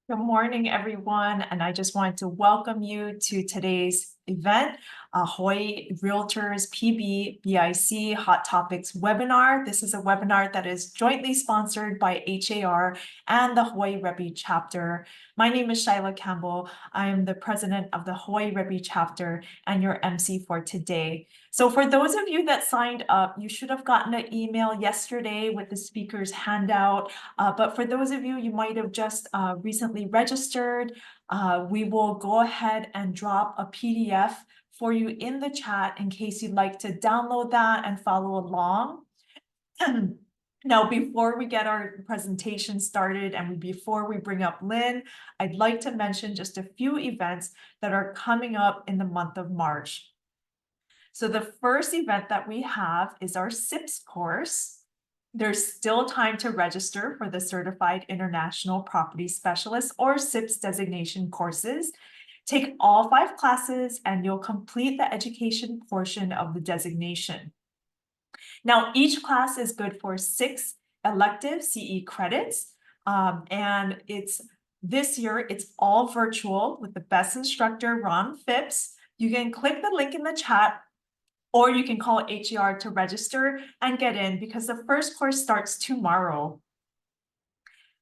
Good morning, everyone, and I just wanted to welcome you to today's event, Hawaii Realtors PB-BIC Hot Topics webinar. This is a webinar that is jointly sponsored by HAR and the Hawaii Rebi chapter. My name is Shyla Campbell. I am the president of the Hawaii Rebi chapter and your MC for today. So for those of you that signed up, you should have gotten an email yesterday with the speaker's handout. But for those of you, you might have just recently registered, we will go ahead and drop a PDF for you in the chat in case you'd like to download that and follow along. Now, before we get our presentation started and before we bring up Lynn, I'd like to mention just a few events that are coming up in the month of March. So the first event that we have is our SIPS course. There's still time to register for the Certified International Property Specialist or SIPS designation courses. Take all 5 classes and you'll complete the education portion of the designation. Now, each class is good for 6 elective CE credits, and this year it's all virtual with the best instructor, Ron Phipps. You can click the link in the chat, or you can call HAR to register and get in because the first course starts tomorrow.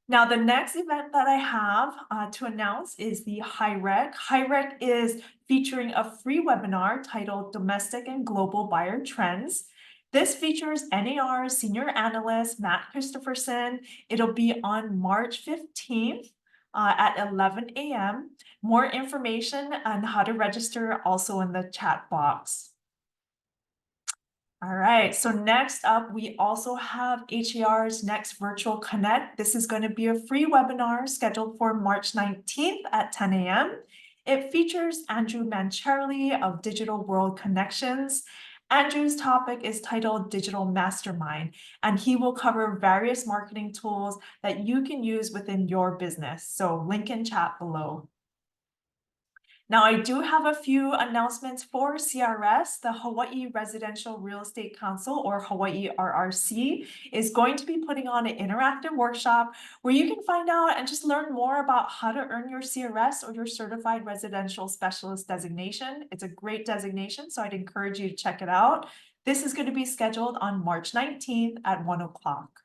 Now, the next event that I have to announce is the HIREC. HIREC is featuring a free webinar titled Domestic and Global Buyer Trends. This features NAR Senior Analyst Matt Christopherson. It'll be on March 15th at 11 a.m. More information on how to register also in the chat box. All right, so next up, we also have HAR's next Virtual Connect. This is going to be a free webinar scheduled for March 19th at 10 a.m. It features Andrew Mancherli of Digital World Connections. Andrew's topic is titled Digital Mastermind, and he will cover various marketing tools that you can use within your business. So link in chat below. Now, I do have a few announcements for CRS. The Hawaii Residential Real Estate Council, or Hawaii RRC, is going to be putting on an interactive workshop where you can find out and just learn more about how to earn your CRS or your Certified Residential Specialist designation. It's a great designation, so I'd encourage you to check it out. This is going to be scheduled on March 19th at 1 o'clock.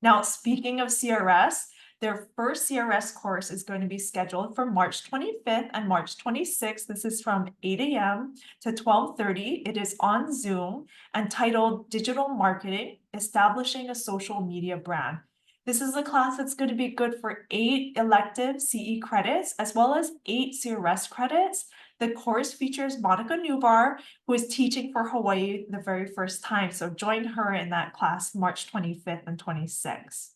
Now, speaking of CRS, their first CRS course is going to be scheduled for March 25th and March 26th. This is from 8 a.m. to 12:30. It is on Zoom and titled Digital Marketing, Establishing a Social Media Brand. This is a class that's going to be good for 8 elective CE credits, as well as 8 CRS credits. The course features Monica Newbar, who is teaching for Hawaii the very first time. So join her in that class, March 25th and 26th.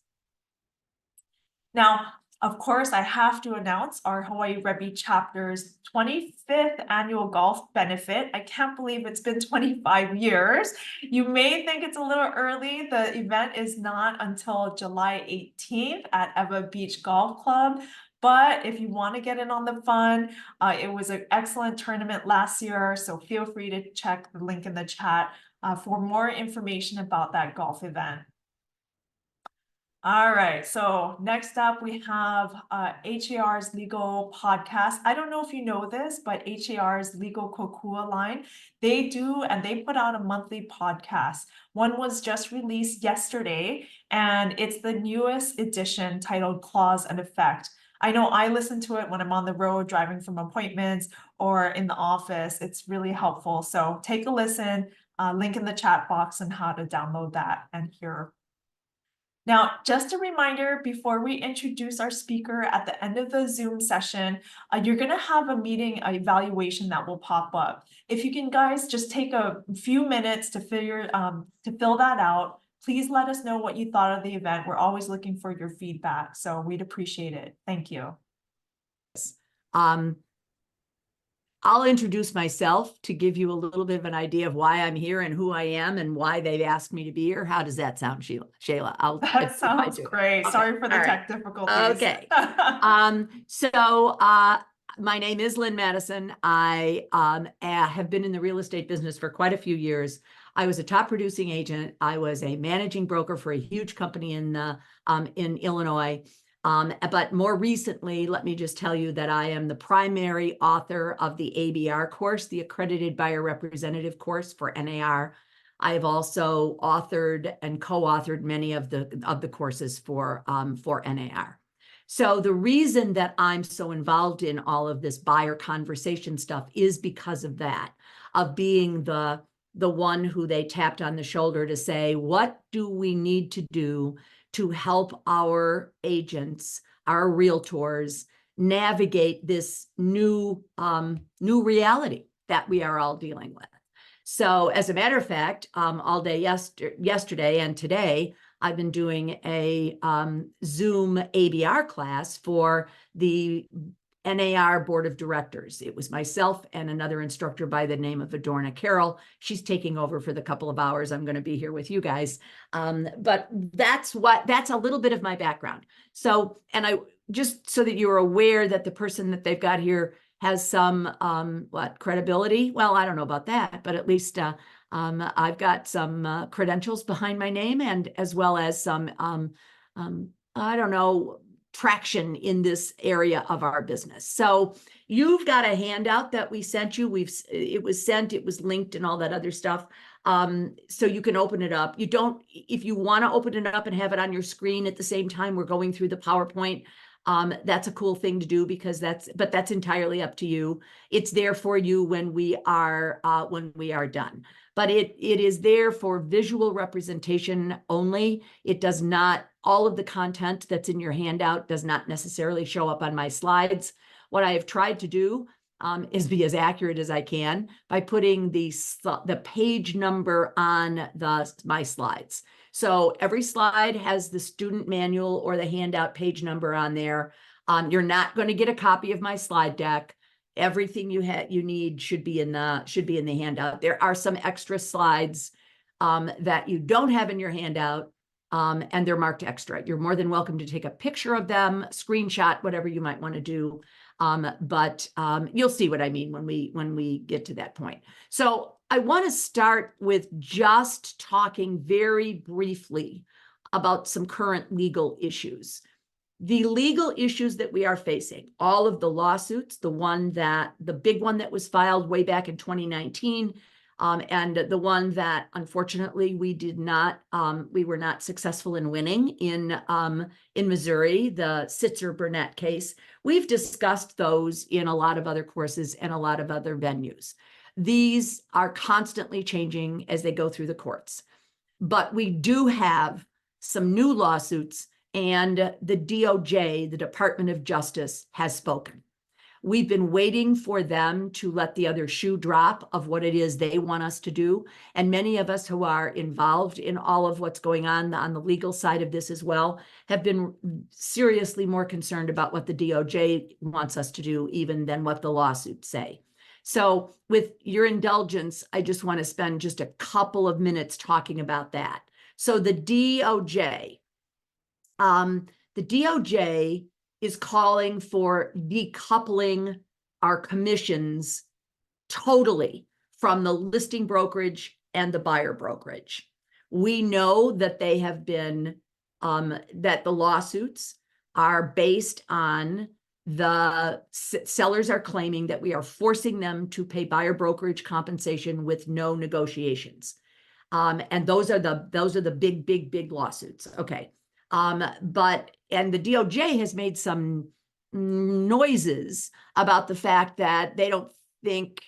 Now, of course, I have to announce our Hawaii Rebi chapter's 25th annual golf benefit. I can't believe it's been 25 years. You may think it's a little early. The event is not until July 18th at Eva Beach Golf Club. But if you want to get in on the fun, it was an excellent tournament last year. So feel free to check the link in the chat for more information about that golf event. All right, so next up we have HAR's legal podcast. I don't know if you know this, but HAR's legal kokua line, they put out a monthly podcast. One was just released yesterday, and it's the newest edition titled Cause and Effect. I know I listen to it when I'm on the road driving from appointments or in the office. It's really helpful. So take a listen, link in the chat box on how to download that and hear. Now, just a reminder, before we introduce our speaker at the end of the Zoom session, you're going to have a meeting evaluation that will pop up. If you can, guys, just take a few minutes to fill that out. Please let us know what you thought of the event. We're always looking for your feedback, so we'd appreciate it. Thank you. I'll introduce myself to give you a little bit of an idea of why I'm here and who I am and why they've asked me to be here. How does that sound, Shayla? That sounds great. Okay. Sorry for the tech difficulties. Okay. My name is Lynn Madison. I have been in the real estate business for quite a few years. I was a top producing agent. I was a managing broker for a huge company in Illinois. But more recently, let me just tell you that I am the primary author of the ABR course, the Accredited Buyer Representative course for NAR. I have also authored and co-authored many of the courses for NAR. So the reason that I'm so involved in all of this buyer conversation stuff is because of that, of being the one who they tapped on the shoulder to say, what do we need to do to help our agents, our realtors, navigate this new reality that we are all dealing with. So as a matter of fact, all day yesterday and today, I've been doing a Zoom ABR class for the NAR Board of Directors. It was myself and another instructor by the name of Adorna Carroll. She's taking over for the couple of hours I'm going to be here with you guys. But that's a little bit of my background. So, and I just so that you're aware that the person that they've got here has some credibility. Well, I don't know about that, but at least I've got some credentials behind my name, and as well as some I don't know, traction in this area of our business. So you've got a handout that we sent you. It was sent, it was linked and all that other stuff. So you can open it up. If you want to open it up and have it on your screen at the same time we're going through the PowerPoint, that's a cool thing to do, because that's entirely up to you. It's there for you when we are done. But it is there for visual representation only. It does not, all of the content that's in your handout does not necessarily show up on my slides. What I have tried to do is be as accurate as I can by putting the page number on my slides. So every slide has the student manual or the handout page number on there. You're not going to get a copy of my slide deck. Everything you need should be in the handout. There are some extra slides that you don't have in your handout, and they're marked extra. You're more than welcome to take a picture of them, screenshot, whatever you might want to do. But you'll see what I mean when we get to that point. So I want to start with just talking very briefly about some current legal issues. The legal issues that we are facing, all of the lawsuits, the big one that was filed way back in 2019, and the one that unfortunately we were not successful in winning in Missouri, the Sitzer-Burnett case. We've discussed those in a lot of other courses and a lot of other venues. These are constantly changing as they go through the courts. But we do have some new lawsuits, and the DOJ, the Department of Justice, has spoken. We've been waiting for them to let the other shoe drop of what it is they want us to do. And many of us who are involved in all of what's going on the legal side of this as well have been seriously more concerned about what the DOJ wants us to do even than what the lawsuits say. So with your indulgence, I just want to spend just a couple of minutes talking about that. So the DOJ is calling for decoupling our commissions totally from the listing brokerage and the buyer brokerage. We know that they have been, that the lawsuits are based on the sellers are claiming that we are forcing them to pay buyer brokerage compensation with no negotiations. And those are the big lawsuits. Okay. And the DOJ has made some noises about the fact that they don't think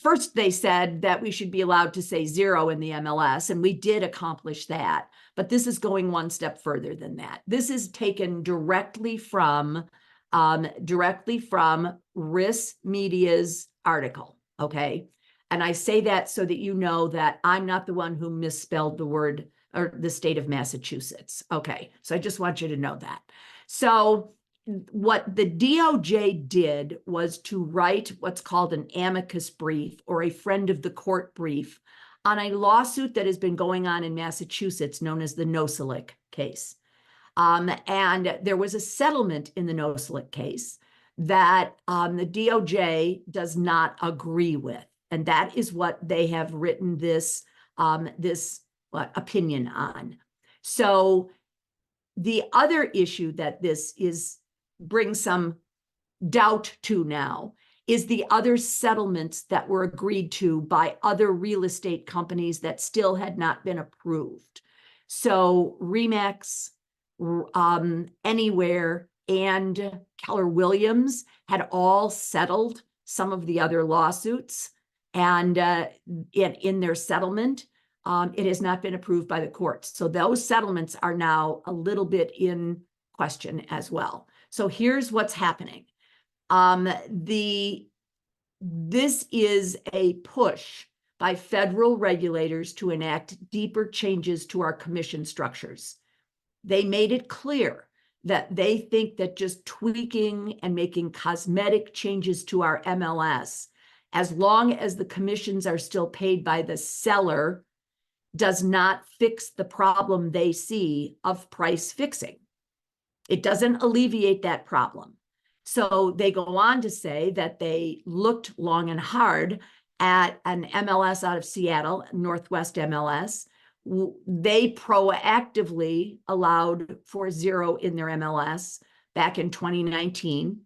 first they said that we should be allowed to say zero in the MLS, and we did accomplish that. But this is going one step further than that. This is taken directly from Riss Media's article. Okay. And I say that so that you know that I'm not the one who misspelled the word or the state of Massachusetts. Okay, so I just want you to know that. So what the DOJ did was to write what's called an amicus brief or a friend of the court brief on a lawsuit that has been going on in Massachusetts known as the Noselic case. And there was a settlement in the Noselic case that the DOJ does not agree with. And that is what they have written this opinion on. So The other issue that this brings some doubt to now is the other settlements that were agreed to by other real estate companies that still had not been approved. So RE/MAX, Anywhere, and Keller Williams had all settled some of the other lawsuits, and in their settlement, it has not been approved by the courts. So those settlements are now a little bit in question as well. So here's what's happening. This is a push by federal regulators to enact deeper changes to our commission structures. They made it clear that they think that just tweaking and making cosmetic changes to our MLS, as long as the commissions are still paid by the seller, does not fix the problem they see of price fixing. It doesn't alleviate that problem. So they go on to say that they looked long and hard at an MLS out of Seattle, Northwest MLS. They proactively allowed for zero in their MLS back in 2019.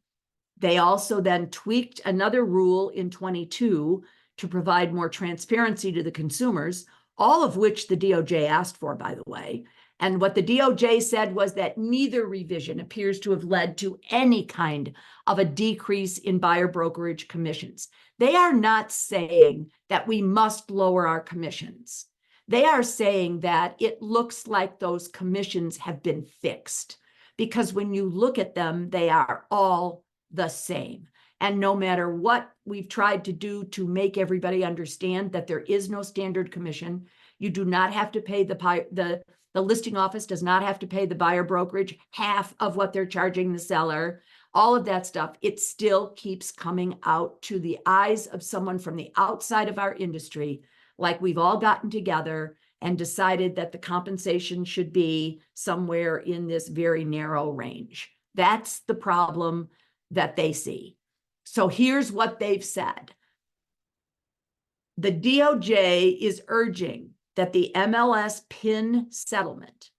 They also then tweaked another rule in 22 to provide more transparency to the consumers, all of which the DOJ asked for, by the way. And what the DOJ said was that neither revision appears to have led to any kind of a decrease in buyer brokerage commissions. They are not saying that we must lower our commissions. They are saying that it looks like those commissions have been fixed, because when you look at them, they are all the same. And no matter what we've tried to do to make everybody understand that there is no standard commission, you do not have to pay the listing office does not have to pay the buyer brokerage half of what they're charging the seller, all of that stuff, it still keeps coming out to the eyes of someone from the outside of our industry, like we've all gotten together and decided that the compensation should be somewhere in this very narrow range. That's the problem that they see. So here's what they've said. The DOJ is urging that the MLS PIN settlement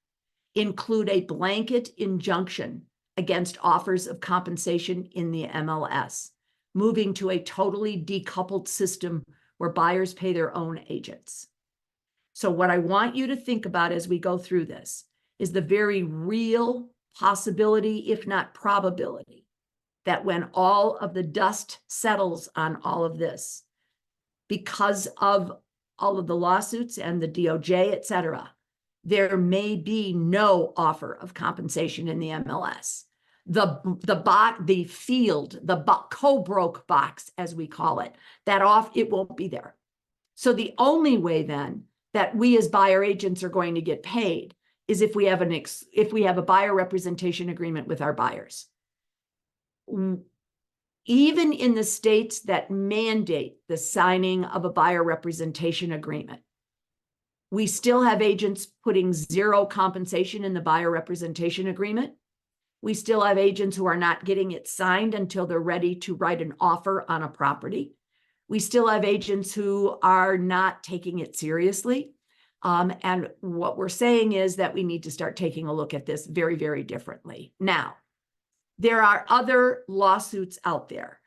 include a blanket injunction against offers of compensation in the MLS, moving to a totally decoupled system where buyers pay their own agents. So what I want you to think about as we go through this is the very real possibility, if not probability, that when all of the dust settles on all of this, because of all of the lawsuits and the DOJ, et cetera, there may be no offer of compensation in the MLS. The co-broke box, as we call it, it won't be there. So the only way then that we as buyer agents are going to get paid is if we have a buyer representation agreement with our buyers. Even in the states that mandate the signing of a buyer representation agreement, we still have agents putting zero compensation in the buyer representation agreement. We still have agents who are not getting it signed until they're ready to write an offer on a property. We still have agents who are not taking it seriously. And what we're saying is that we need to start taking a look at this very, very differently. Now, there are other lawsuits out there.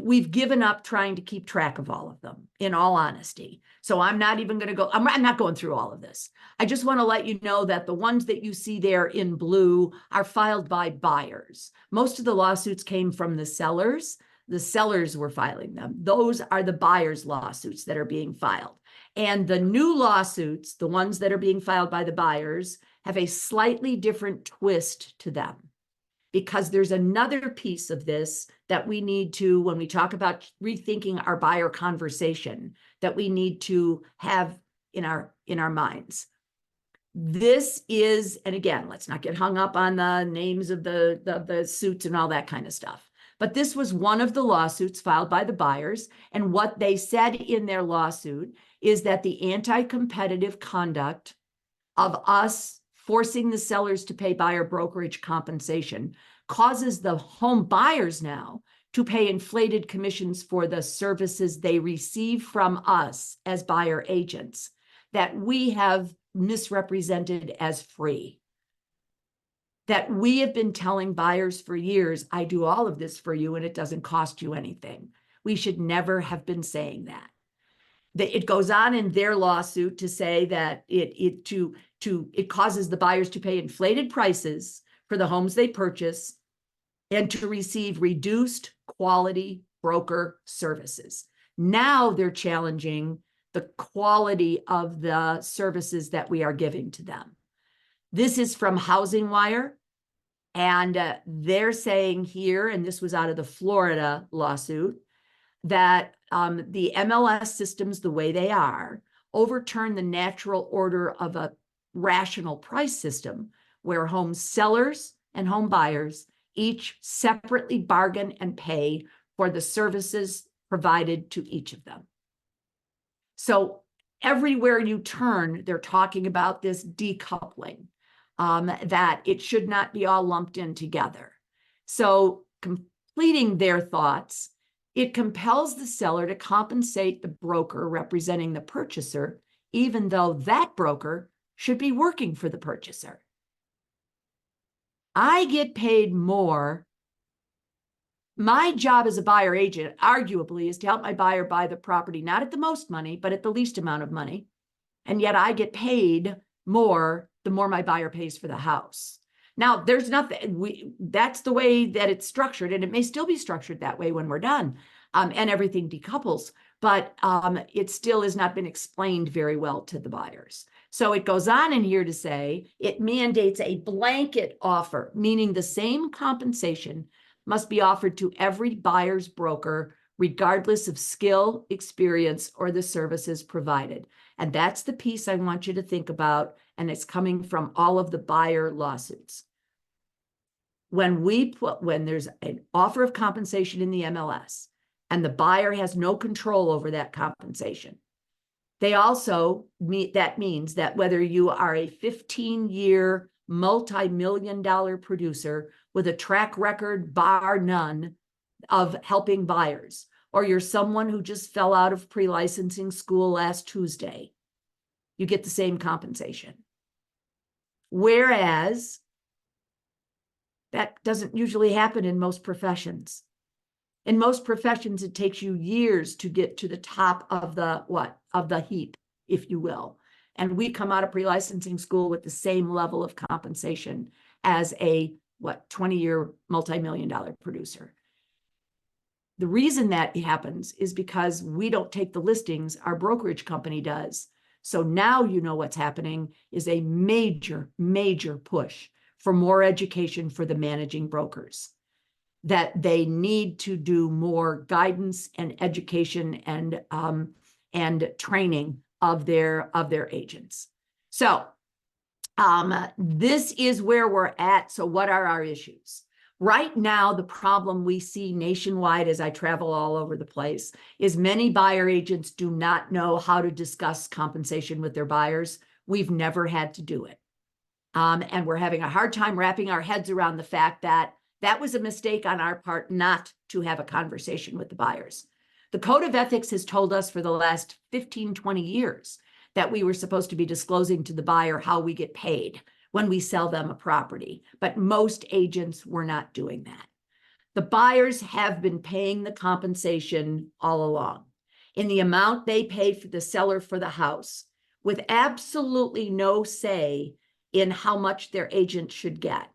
We've given up trying to keep track of all of them, in all honesty. So I'm not even going to go, I'm not going through all of this. I just want to let you know that the ones that you see there in blue are filed by buyers. Most of the lawsuits came from the sellers. The sellers were filing them. Those are the buyers' lawsuits that are being filed. And the new lawsuits, the ones that are being filed by the buyers, have a slightly different twist to them. Because there's another piece of this that we need to, when we talk about rethinking our buyer conversation, that we need to have in our minds. This is, and again, let's not get hung up on the names of the suits and all that kind of stuff. But this was one of the lawsuits filed by the buyers. And what they said in their lawsuit is that the anti-competitive conduct of us forcing the sellers to pay buyer brokerage compensation causes the home buyers now to pay inflated commissions for the services they receive from us as buyer agents that we have misrepresented as free. that we have been telling buyers for years, I do all of this for you and it doesn't cost you anything. We should never have been saying that. It goes on in their lawsuit to say that it causes the buyers to pay inflated prices for the homes they purchase and to receive reduced quality broker services. Now they're challenging the quality of the services that we are giving to them. This is from Housing Wire, and they're saying here, and this was out of the Florida lawsuit, that the MLS systems, the way they are, overturn the natural order of a rational price system where home sellers and home buyers each separately bargain and pay for the services provided to each of them. So everywhere you turn, they're talking about this decoupling, that it should not be all lumped in together. So completing their thoughts, it compels the seller to compensate the broker representing the purchaser, even though that broker should be working for the purchaser. I get paid more. My job as a buyer agent, arguably, is to help my buyer buy the property, not at the most money, but at the least amount of money. And yet I get paid more the more my buyer pays for the house. Now, there's nothing, that's the way that it's structured, and it may still be structured that way when we're done, and everything decouples, but it still has not been explained very well to the buyers. So it goes on in here to say it mandates a blanket offer, meaning the same compensation must be offered to every buyer's broker, regardless of skill, experience, or the services provided. And that's the piece I want you to think about, and it's coming from all of the buyer lawsuits. When there's an offer of compensation in the MLS and the buyer has no control over that compensation, they also that means that whether you are a 15-year multi-million-dollar producer with a track record bar none of helping buyers, or you're someone who just fell out of pre-licensing school last Tuesday, you get the same compensation. Whereas that doesn't usually happen in most professions. In most professions, it takes you years to get to the top of the heap, if you will. And we come out of pre-licensing school with the same level of compensation as a 20-year multi-million-dollar producer. The reason that happens is because we don't take the listings, our brokerage company does. So now you know what's happening is a major, major push for more education for the managing brokers, that they need to do more guidance and education and training of their agents. So this is where we're at. So what are our issues? Right now, the problem we see nationwide as I travel all over the place is many buyer agents do not know how to discuss compensation with their buyers. We've never had to do it. And we're having a hard time wrapping our heads around the fact that that was a mistake on our part not to have a conversation with the buyers. The Code of Ethics has told us for the last 15, 20 years that we were supposed to be disclosing to the buyer how we get paid when we sell them a property, but most agents were not doing that. The buyers have been paying the compensation all along in the amount they pay for the seller for the house, with absolutely no say in how much their agent should get.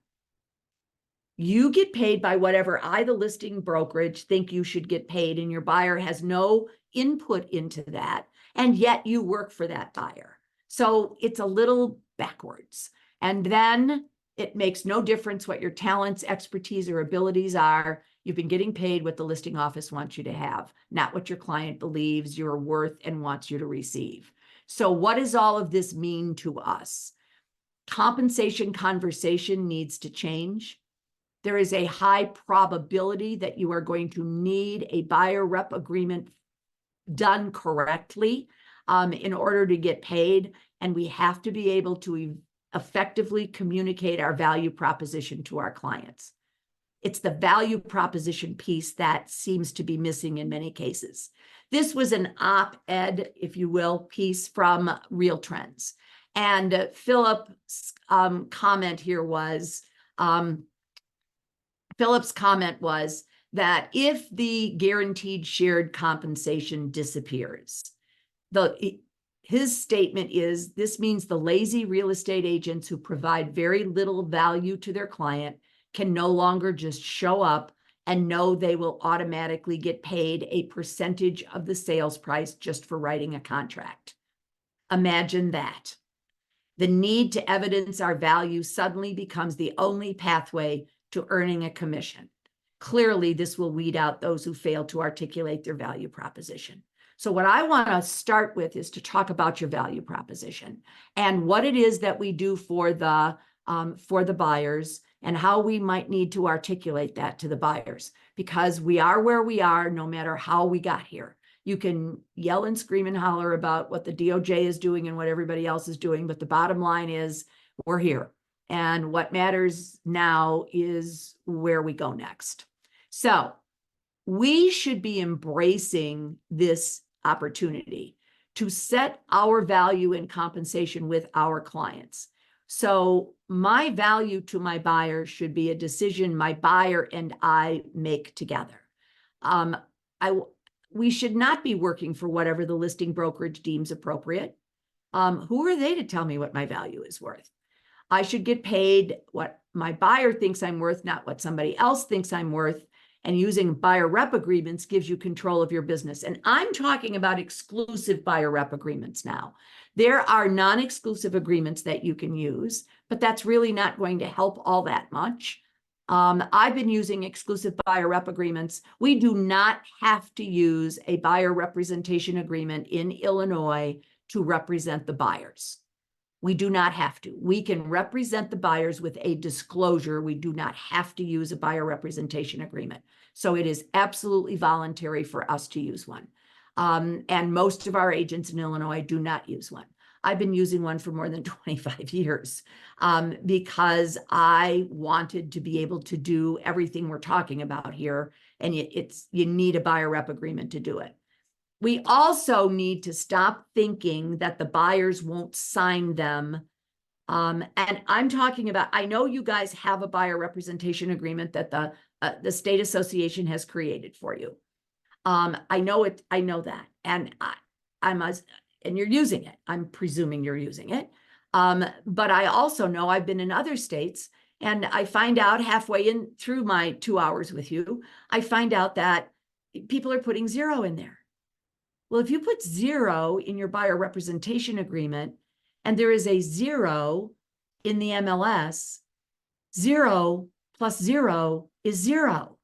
You get paid by whatever I, the listing brokerage, think you should get paid, and your buyer has no input into that, and yet you work for that buyer. So it's a little backwards. And then it makes no difference what your talents, expertise, or abilities are. You've been getting paid what the listing office wants you to have, not what your client believes you're worth and wants you to receive. So what does all of this mean to us? Compensation conversation needs to change. There is a high probability that you are going to need a buyer rep agreement done correctly in order to get paid. And we have to be able to effectively communicate our value proposition to our clients. It's the value proposition piece that seems to be missing in many cases. This was an op-ed, if you will, piece from Real Trends. And Philip's comment here was, Philip's comment was that if the guaranteed shared compensation disappears, his statement is, this means the lazy real estate agents who provide very little value to their client can no longer just show up and know they will automatically get paid a percentage of the sales price just for writing a contract. Imagine that. The need to evidence our value suddenly becomes the only pathway to earning a commission. Clearly, this will weed out those who fail to articulate their value proposition. So what I want to start with is to talk about your value proposition and what it is that we do for the buyers and how we might need to articulate that to the buyers, because we are where we are no matter how we got here. You can yell and scream and holler about what the DOJ is doing and what everybody else is doing, but the bottom line is we're here. And what matters now is where we go next. So we should be embracing this opportunity to set our value in compensation with our clients. So my value to my buyer should be a decision my buyer and I make together. We should not be working for whatever the listing brokerage deems appropriate. Who are they to tell me what my value is worth? I should get paid what my buyer thinks I'm worth, not what somebody else thinks I'm worth. And using buyer rep agreements gives you control of your business. And I'm talking about exclusive buyer rep agreements now. There are non-exclusive agreements that you can use, but that's really not going to help all that much. I've been using exclusive buyer rep agreements. We do not have to use a buyer representation agreement in Illinois to represent the buyers. We do not have to. We can represent the buyers with a disclosure. We do not have to use a buyer representation agreement. So it is absolutely voluntary for us to use one. And most of our agents in Illinois do not use one. I've been using one for more than 25 years because I wanted to be able to do everything we're talking about here. And you need a buyer rep agreement to do it. We also need to stop thinking that the buyers won't sign them. And I'm talking about, I know you guys have a buyer representation agreement that the state association has created for you. I know that. And and you're using it. I'm presuming you're using it. But I also know I've been in other states, and I find out halfway in through my 2 hours with you, I find out that people are putting 0 in there. Well, if you put 0 in your buyer representation agreement and there is a 0 in the MLS, 0 plus 0 is 0.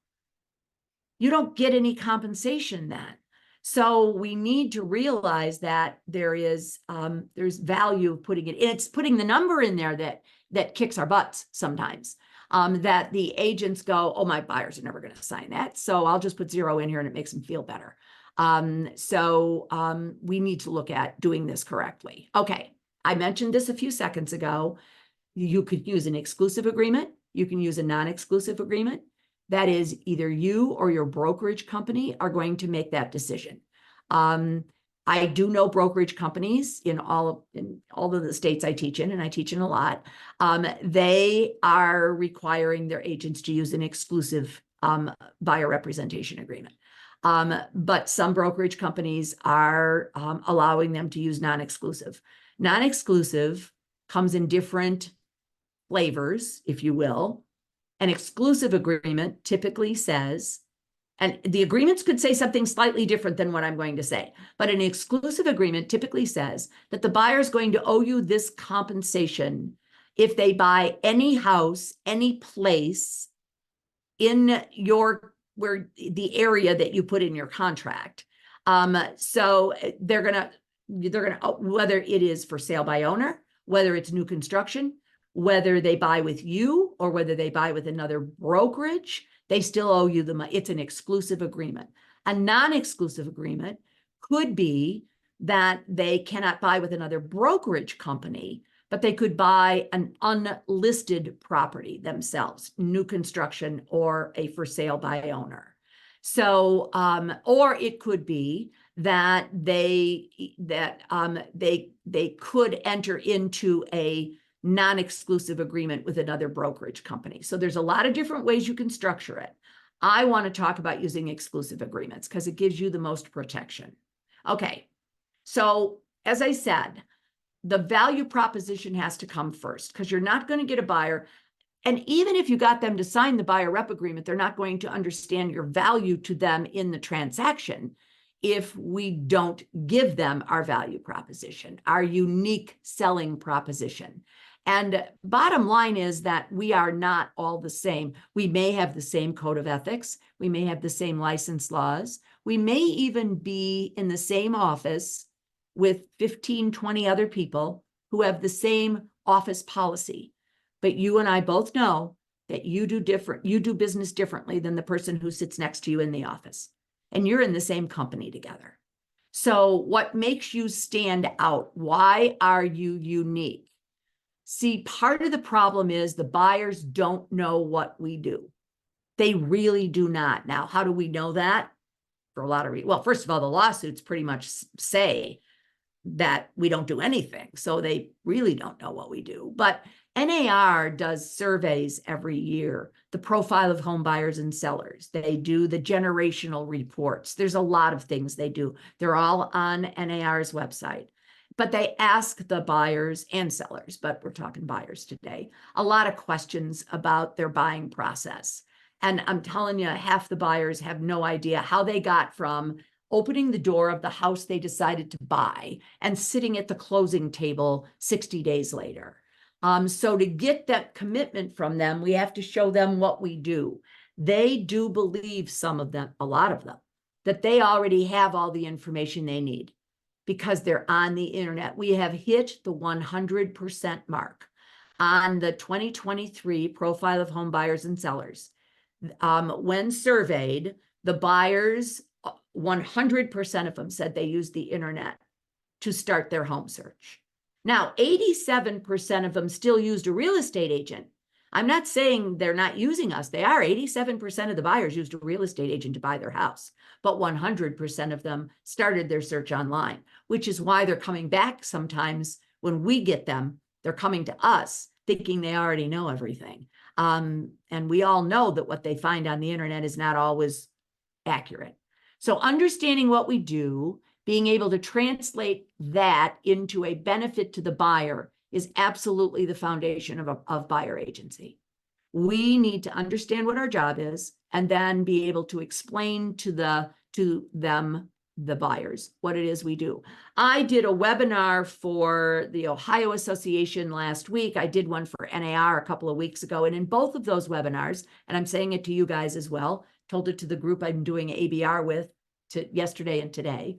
You don't get any compensation then. So we need to realize that there's value of putting it in. It's putting the number in there that kicks our butts sometimes. That the agents go, oh, my buyers are never going to sign that, so I'll just put 0 in here and it makes them feel better. We need to look at doing this correctly. Okay, I mentioned this a few seconds ago. You could use an exclusive agreement. You can use a non-exclusive agreement. That is, either you or your brokerage company are going to make that decision. I do know brokerage companies in all of the states I teach in, and I teach in a lot. They are requiring their agents to use an exclusive buyer representation agreement. But some brokerage companies are allowing them to use non-exclusive. Non-exclusive comes in different flavors, if you will. An exclusive agreement typically says, and the agreements could say something slightly different than what I'm going to say, but an exclusive agreement typically says that the buyer is going to owe you this compensation if they buy any house, any place in where the area that you put in your contract. So they're gonna, whether it is for sale by owner, whether it's new construction, whether they buy with you or whether they buy with another brokerage, they still owe you the money. It's an exclusive agreement. A non-exclusive agreement could be that they cannot buy with another brokerage company, but they could buy an unlisted property themselves, new construction or a for sale by owner. So, or it could be that they could enter into a non-exclusive agreement with another brokerage company. So there's a lot of different ways you can structure it. I want to talk about using exclusive agreements because it gives you the most protection. Okay, so as I said, the value proposition has to come first because you're not going to get a buyer. And even if you got them to sign the buyer rep agreement, they're not going to understand your value to them in the transaction if we don't give them our value proposition, our unique selling proposition. And bottom line is that we are not all the same. We may have the same code of ethics. We may have the same license laws. We may even be in the same office with 15, 20 other people who have the same office policy. But you and I both know that you do business differently than the person who sits next to you in the office. And you're in the same company together. So what makes you stand out? Why are you unique? See, part of the problem is the buyers don't know what we do. They really do not. Now, how do we know that? For a lot of reasons. Well, first of all, the lawsuits pretty much say that we don't do anything. So they really don't know what we do. But NAR does surveys every year, the profile of home buyers and sellers. They do the generational reports. There's a lot of things they do. They're all on NAR's website. But they ask the buyers and sellers, but we're talking buyers today, a lot of questions about their buying process. And I'm telling you, half the buyers have no idea how they got from opening the door of the house they decided to buy and sitting at the closing table 60 days later. So to get that commitment from them, we have to show them what we do. They do believe, some of them, a lot of them, that they already have all the information they need because they're on the internet. We have hit the 100% mark on the 2023 profile of home buyers and sellers. When surveyed, the buyers, 100% of them said they used the internet to start their home search. Now, 87% of them still used a real estate agent. I'm not saying they're not using us. They are. 87% of the buyers used a real estate agent to buy their house, but 100% of them started their search online, which is why they're coming back sometimes when we get them. They're coming to us thinking they already know everything. And we all know that what they find on the internet is not always accurate. So understanding what we do, being able to translate that into a benefit to the buyer is absolutely the foundation of buyer agency. We need to understand what our job is and then be able to explain to them, the buyers, what it is we do. I did a webinar for the Ohio Association last week. I did one for NAR a couple of weeks ago. And in both of those webinars, and I'm saying it to you guys as well, told it to the group I'm doing ABR with yesterday and today.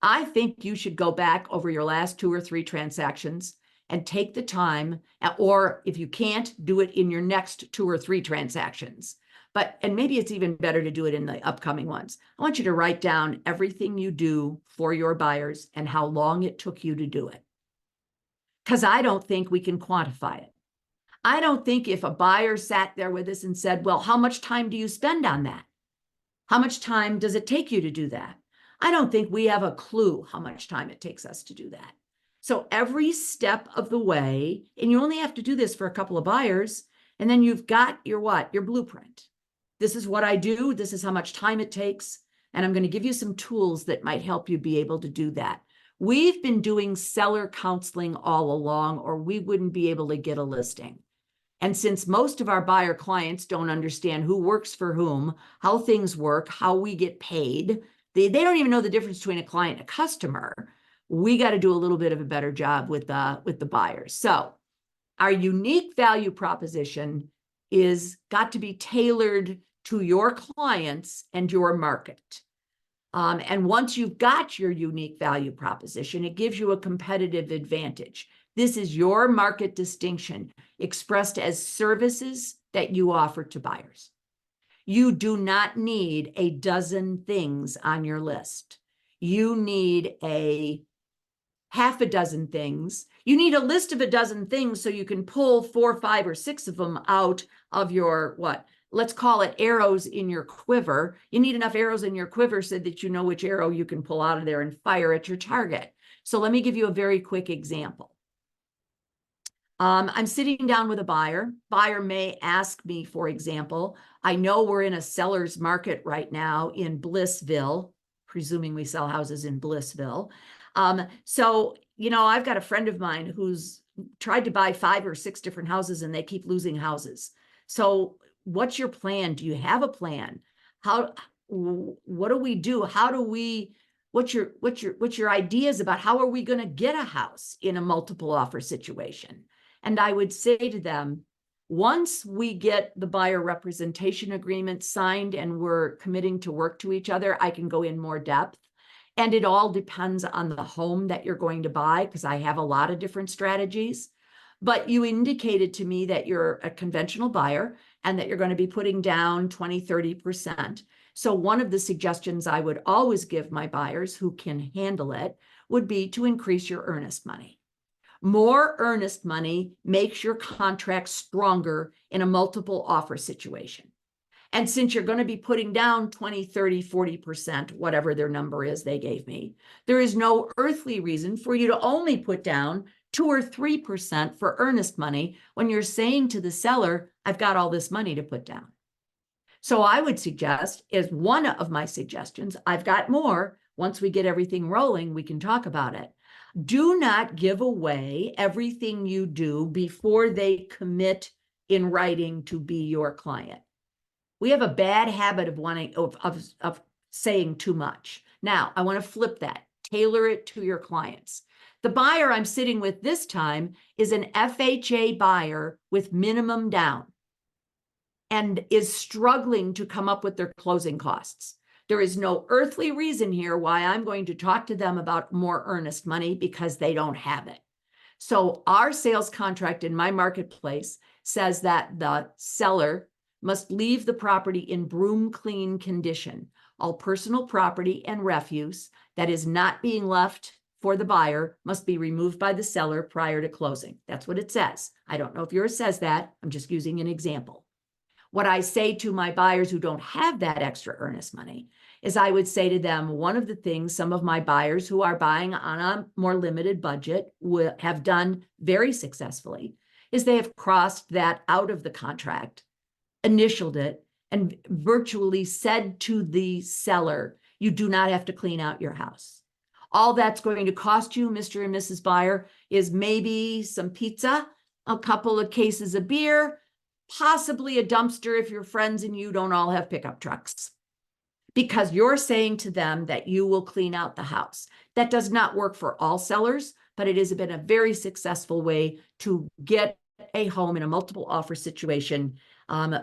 I think you should go back over your last 2 or 3 transactions and take the time, or if you can't, do it in your next 2 or 3 transactions. And maybe it's even better to do it in the upcoming ones. I want you to write down everything you do for your buyers and how long it took you to do it. Because I don't think we can quantify it. I don't think if a buyer sat there with us and said, well, how much time do you spend on that? How much time does it take you to do that? I don't think we have a clue how much time it takes us to do that. So every step of the way, and you only have to do this for a couple of buyers, and then you've got your what? Your blueprint. This is what I do. This is how much time it takes. And I'm going to give you some tools that might help you be able to do that. We've been doing seller counseling all along, or we wouldn't be able to get a listing. And since most of our buyer clients don't understand who works for whom, how things work, how we get paid, they don't even know the difference between a client and a customer. We got to do a little bit of a better job with the buyers. So our unique value proposition is got to be tailored to your clients and your market. And once you've got your unique value proposition, it gives you a competitive advantage. This is your market distinction expressed as services that you offer to buyers. You do not need a dozen things on your list. You need a half a dozen things. You need a list of a dozen things so you can pull 4, 5, or 6 of them out of your, what? Let's call it arrows in your quiver. You need enough arrows in your quiver so that you know which arrow you can pull out of there and fire at your target. So let me give you a very quick example. I'm sitting down with a buyer. Buyer may ask me, for example, I know we're in a seller's market right now in Blissville, presuming we sell houses in Blissville. So, I've got a friend of mine who's tried to buy 5 or 6 different houses and they keep losing houses. So what's your plan? Do you have a plan? What do we do? What's your ideas about how are we going to get a house in a multiple offer situation? And I would say to them, once we get the buyer representation agreement signed and we're committing to work to each other, I can go in more depth. And it all depends on the home that you're going to buy, because I have a lot of different strategies. But you indicated to me that you're a conventional buyer and that you're going to be putting down 20, 30%. So one of the suggestions I would always give my buyers who can handle it would be to increase your earnest money. More earnest money makes your contract stronger in a multiple offer situation. And since you're going to be putting down 20, 30, 40%, whatever their number is they gave me, there is no earthly reason for you to only put down 2 or 3% for earnest money when you're saying to the seller, I've got all this money to put down. So I would suggest, as one of my suggestions, I've got more. Once we get everything rolling, we can talk about it. Do not give away everything you do before they commit in writing to be your client. We have a bad habit of saying too much. Now, I want to flip that, tailor it to your clients. The buyer I'm sitting with this time is an FHA buyer with minimum down and is struggling to come up with their closing costs. There is no earthly reason here why I'm going to talk to them about more earnest money, because they don't have it. So our sales contract in my marketplace says that the seller must leave the property in broom clean condition. All personal property and refuse that is not being left for the buyer must be removed by the seller prior to closing. That's what it says. I don't know if yours says that. I'm just using an example. What I say to my buyers who don't have that extra earnest money is I would say to them, one of the things some of my buyers who are buying on a more limited budget have done very successfully is they have crossed that out of the contract, initialed it, and virtually said to the seller, you do not have to clean out your house. All that's going to cost you, Mr. and Mrs. Buyer, is maybe some pizza, a couple of cases of beer, possibly a dumpster if your friends and you don't all have pickup trucks. Because you're saying to them that you will clean out the house. That does not work for all sellers, but it has been a very successful way to get a home in a multiple offer situation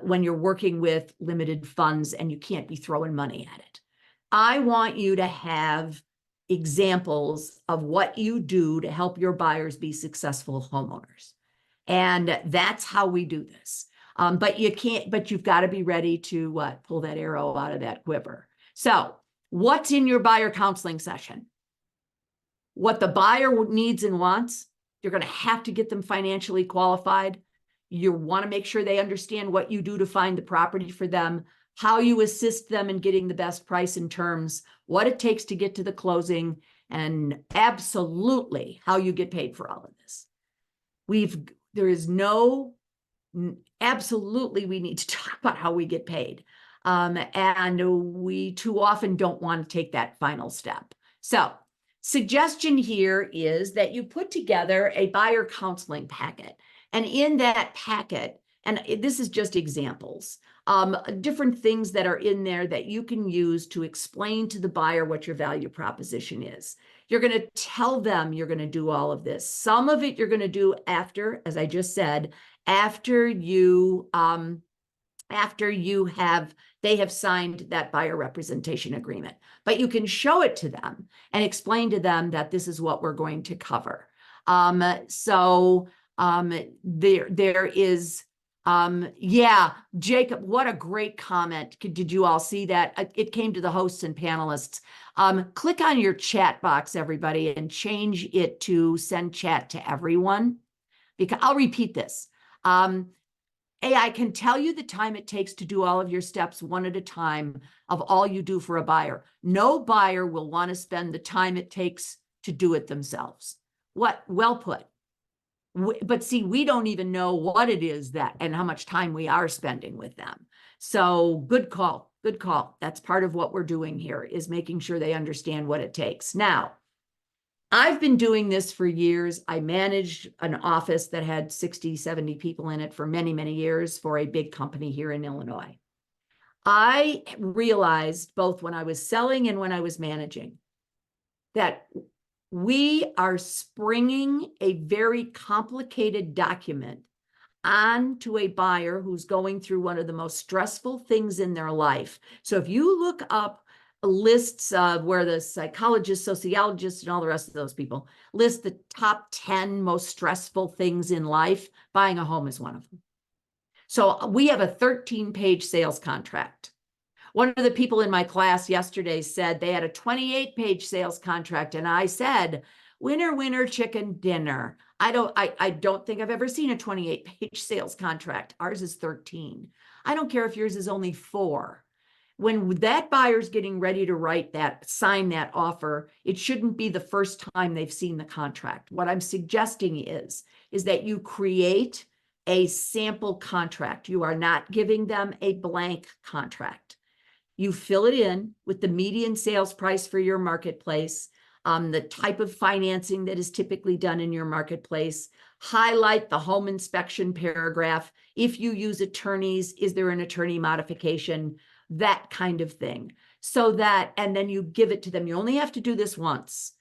when you're working with limited funds and you can't be throwing money at it. I want you to have examples of what you do to help your buyers be successful homeowners. And that's how we do this. But you've got to be ready to pull that arrow out of that quiver. So what's in your buyer counseling session? What the buyer needs and wants, you're going to have to get them financially qualified. You want to make sure they understand what you do to find the property for them, how you assist them in getting the best price and terms, what it takes to get to the closing, and absolutely how you get paid for all of this. Absolutely, we need to talk about how we get paid. And we too often don't want to take that final step. So suggestion here is that you put together a buyer counseling packet. And in that packet, and this is just examples, different things that are in there that you can use to explain to the buyer what your value proposition is. You're going to tell them you're going to do all of this. Some of it you're going to do after, as I just said, after they have signed that buyer representation agreement. But you can show it to them and explain to them that this is what we're going to cover. There is, yeah, Jacob, what a great comment. Did you all see that? It came to the hosts and panelists. Click on your chat box, everybody, and change it to send chat to everyone. Because I'll repeat this. I can tell you the time it takes to do all of your steps one at a time of all you do for a buyer. No buyer will want to spend the time it takes to do it themselves. Well put. But see, we don't even know what it is that and how much time we are spending with them. So good call. Good call. That's part of what we're doing here, is making sure they understand what it takes. Now, I've been doing this for years. I managed an office that had 60, 70 people in it for many, many years for a big company here in Illinois. I realized both when I was selling and when I was managing that we are springing a very complicated document onto a buyer who's going through one of the most stressful things in their life. So if you look up lists of where the psychologists, sociologists, and all the rest of those people list the top 10 most stressful things in life, buying a home is one of them. So we have a 13-page sales contract. One of the people in my class yesterday said they had a 28-page sales contract, and I said, winner, winner, chicken dinner. I don't think I've ever seen a 28-page sales contract. Ours is 13. I don't care if yours is only 4. When that buyer's getting ready to sign that offer, it shouldn't be the first time they've seen the contract. What I'm suggesting is that you create a sample contract. You are not giving them a blank contract. You fill it in with the median sales price for your marketplace, the type of financing that is typically done in your marketplace, highlight the home inspection paragraph. If you use attorneys, is there an attorney modification? That kind of thing. So that, and then you give it to them. You only have to do this once.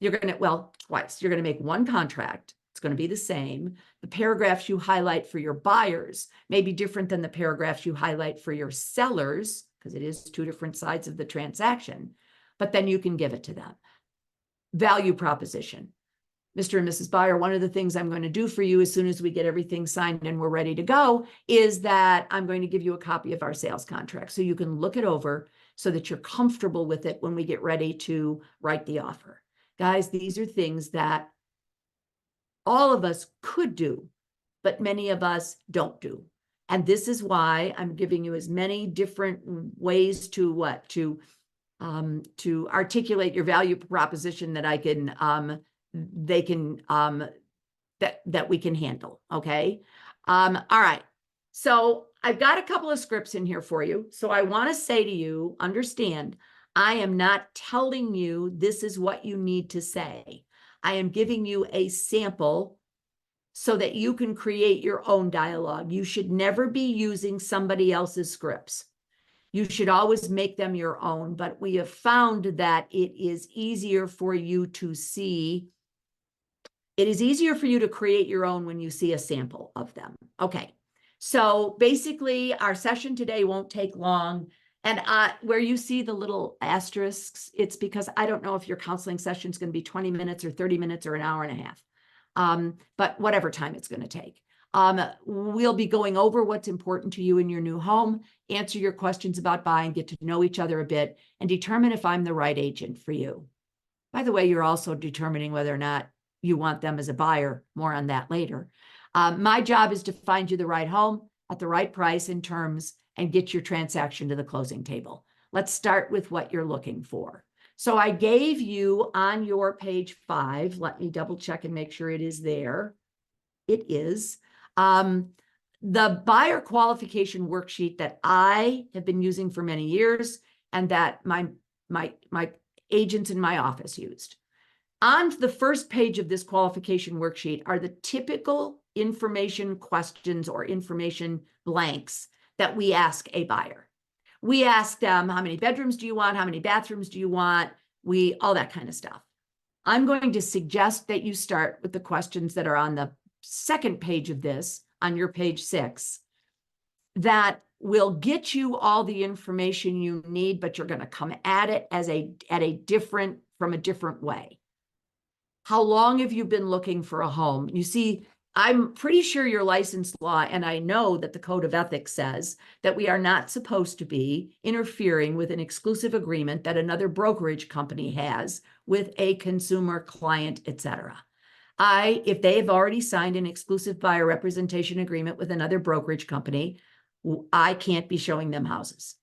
Twice. You're going to make one contract. It's going to be the same. The paragraphs you highlight for your buyers may be different than the paragraphs you highlight for your sellers, because it is 2 different sides of the transaction, but then you can give it to them. Value proposition. Mr. and Mrs. Buyer, one of the things I'm going to do for you as soon as we get everything signed and we're ready to go is that I'm going to give you a copy of our sales contract so you can look it over so that you're comfortable with it when we get ready to write the offer. Guys, these are things that all of us could do, but many of us don't do. And this is why I'm giving you as many different ways to articulate your value proposition that that we can handle. Okay. All right. So I've got a couple of scripts in here for you. So I want to say to you, understand, I am not telling you this is what you need to say. I am giving you a sample so that you can create your own dialogue. You should never be using somebody else's scripts. You should always make them your own, but we have found that it is easier for you to see. It is easier for you to create your own when you see a sample of them. Okay, so basically our session today won't take long. And where you see the little asterisks, it's because I don't know if your counseling session is going to be 20 minutes or 30 minutes or an hour and a half. But whatever time it's going to take. We'll be going over what's important to you in your new home, answer your questions about buying, get to know each other a bit, and determine if I'm the right agent for you. By the way, you're also determining whether or not you want them as a buyer. More on that later. My job is to find you the right home at the right price and terms and get your transaction to the closing table. Let's start with what you're looking for. So I gave you on your page 5, let me double check and make sure it is there. It is. The buyer qualification worksheet that I have been using for many years and that my agents in my office used. On the first page of this qualification worksheet are the typical information questions or information blanks that we ask a buyer. We ask them, how many bedrooms do you want? How many bathrooms do you want? All that kind of stuff. I'm going to suggest that you start with the questions that are on the second page of this, on your page 6, that will get you all the information you need, but you're going to come at it from a different way. How long have you been looking for a home? You see, I'm pretty sure your license law, and I know that the Code of Ethics says that we are not supposed to be interfering with an exclusive agreement that another brokerage company has with a consumer, client, etc. If they have already signed an exclusive buyer representation agreement with another brokerage company, I can't be showing them houses.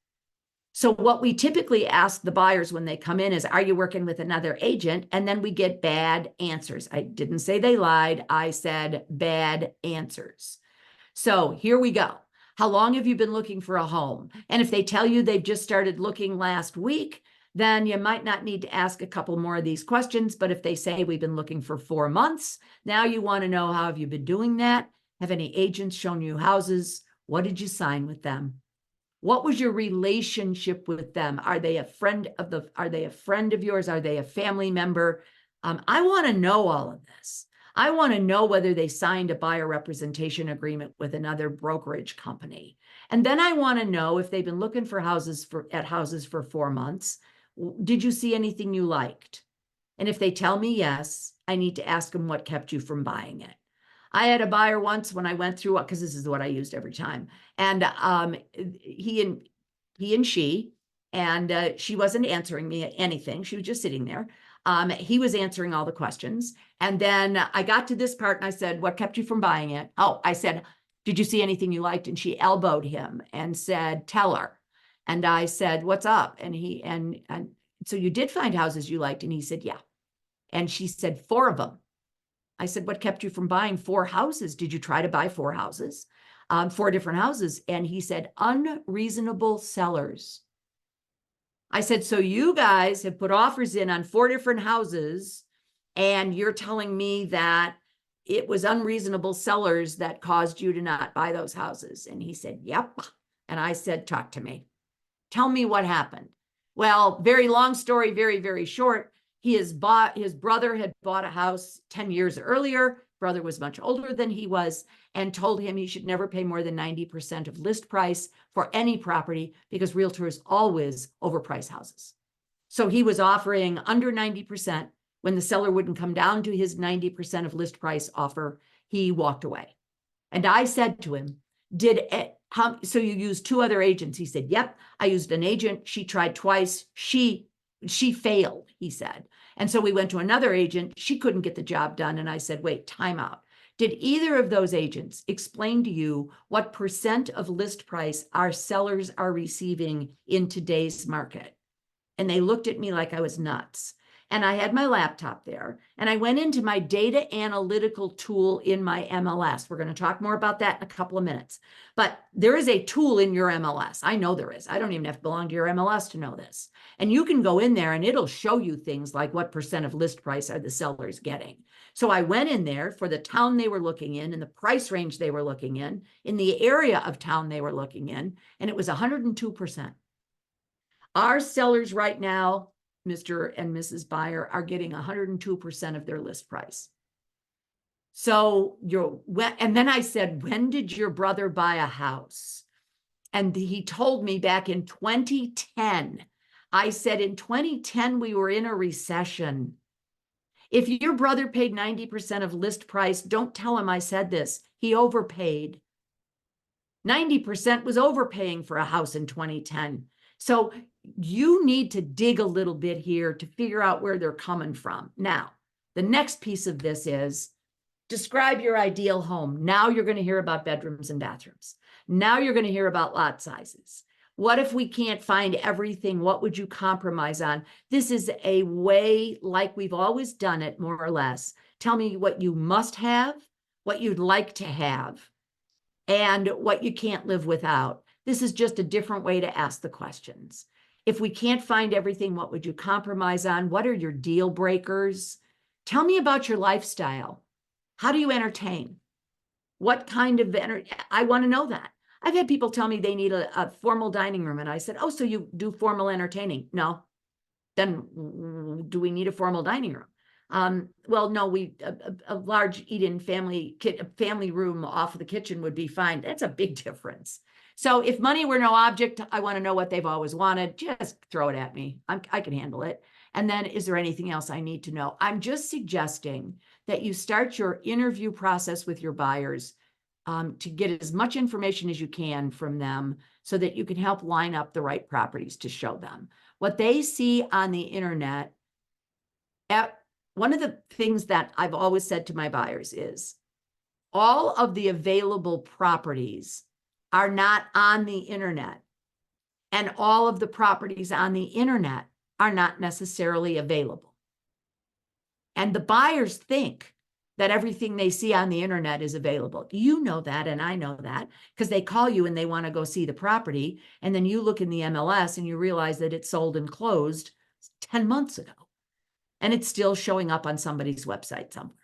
So what we typically ask the buyers when they come in is, are you working with another agent? And then we get bad answers. I didn't say they lied. I said bad answers. So here we go. How long have you been looking for a home? And if they tell you they've just started looking last week, then you might not need to ask a couple more of these questions. But if they say we've been looking for 4 months, now you want to know, how have you been doing that? Have any agents shown you houses? What did you sign with them? What was your relationship with them? Are they a friend of yours? Are they a family member? I want to know all of this. I want to know whether they signed a buyer representation agreement with another brokerage company. And then I want to know if they've been looking for houses for 4 months. Did you see anything you liked? And if they tell me yes, I need to ask them what kept you from buying it. I had a buyer once when I went through, because this is what I used every time. And he and she wasn't answering me anything. She was just sitting there. He was answering all the questions. And then I got to this part and I said, what kept you from buying it? Oh, I said, did you see anything you liked? And she elbowed him and said, tell her. And I said, what's up? And so you did find houses you liked? And he said, yeah. And she said, 4 of them. I said, what kept you from buying 4 houses? Did you try to buy 4 houses? 4 different houses. And he said, unreasonable sellers. I said, so you guys have put offers in on 4 different houses, and you're telling me that it was unreasonable sellers that caused you to not buy those houses? And he said, yep. And I said, talk to me. Tell me what happened. Well, very long story, very, very short. His brother had bought a house 10 years earlier. Brother was much older than he was, and told him he should never pay more than 90% of list price for any property, because realtors always overprice houses. So he was offering under 90%. When the seller wouldn't come down to his 90% of list price offer, he walked away. And I said to him, so you used 2 other agents? He said, yep, I used an agent. She tried twice. She failed, he said. And so we went to another agent. She couldn't get the job done. And I said, wait, time out. Did either of those agents explain to you what % of list price our sellers are receiving in today's market? And they looked at me like I was nuts. And I had my laptop there, and I went into my data analytical tool in my MLS. We're going to talk more about that in a couple of minutes. But there is a tool in your MLS. I know there is. I don't even have to belong to your MLS to know this. And you can go in there and it'll show you things like what % of list price are the sellers getting. So I went in there for the town they were looking in the price range they were looking in the area of town they were looking in, and it was 102%. Our sellers right now, Mr. and Mrs. Buyer, are getting 102% of their list price. So and then I said, when did your brother buy a house? And he told me back in 2010. I said, in 2010, we were in a recession. If your brother paid 90% of list price, don't tell him I said this. He overpaid. 90% was overpaying for a house in 2010. So you need to dig a little bit here to figure out where they're coming from. Now, the next piece of this is describe your ideal home. Now you're going to hear about bedrooms and bathrooms. Now you're going to hear about lot sizes. What if we can't find everything? What would you compromise on? This is a way like we've always done it, more or less. Tell me what you must have, what you'd like to have, and what you can't live without. This is just a different way to ask the questions. If we can't find everything, what would you compromise on? What are your deal breakers? Tell me about your lifestyle. How do you entertain? What kind of I want to know that. I've had people tell me they need a formal dining room. And I said, oh, so you do formal entertaining? No. Then do we need a formal dining room? Well, no, a large eat-in family room off of the kitchen would be fine. That's a big difference. So if money were no object, I want to know what they've always wanted. Just throw it at me. I can handle it. And then, is there anything else I need to know? I'm just suggesting that you start your interview process with your buyers to get as much information as you can from them so that you can help line up the right properties to show them. What they see on the internet, one of the things that I've always said to my buyers is all of the available properties are not on the internet. and all of the properties on the internet are not necessarily available. And the buyers think that everything they see on the internet is available. You know that, and I know that, because they call you and they want to go see the property, and then you look in the MLS and you realize that it's sold and closed 10 months ago, and it's still showing up on somebody's website somewhere.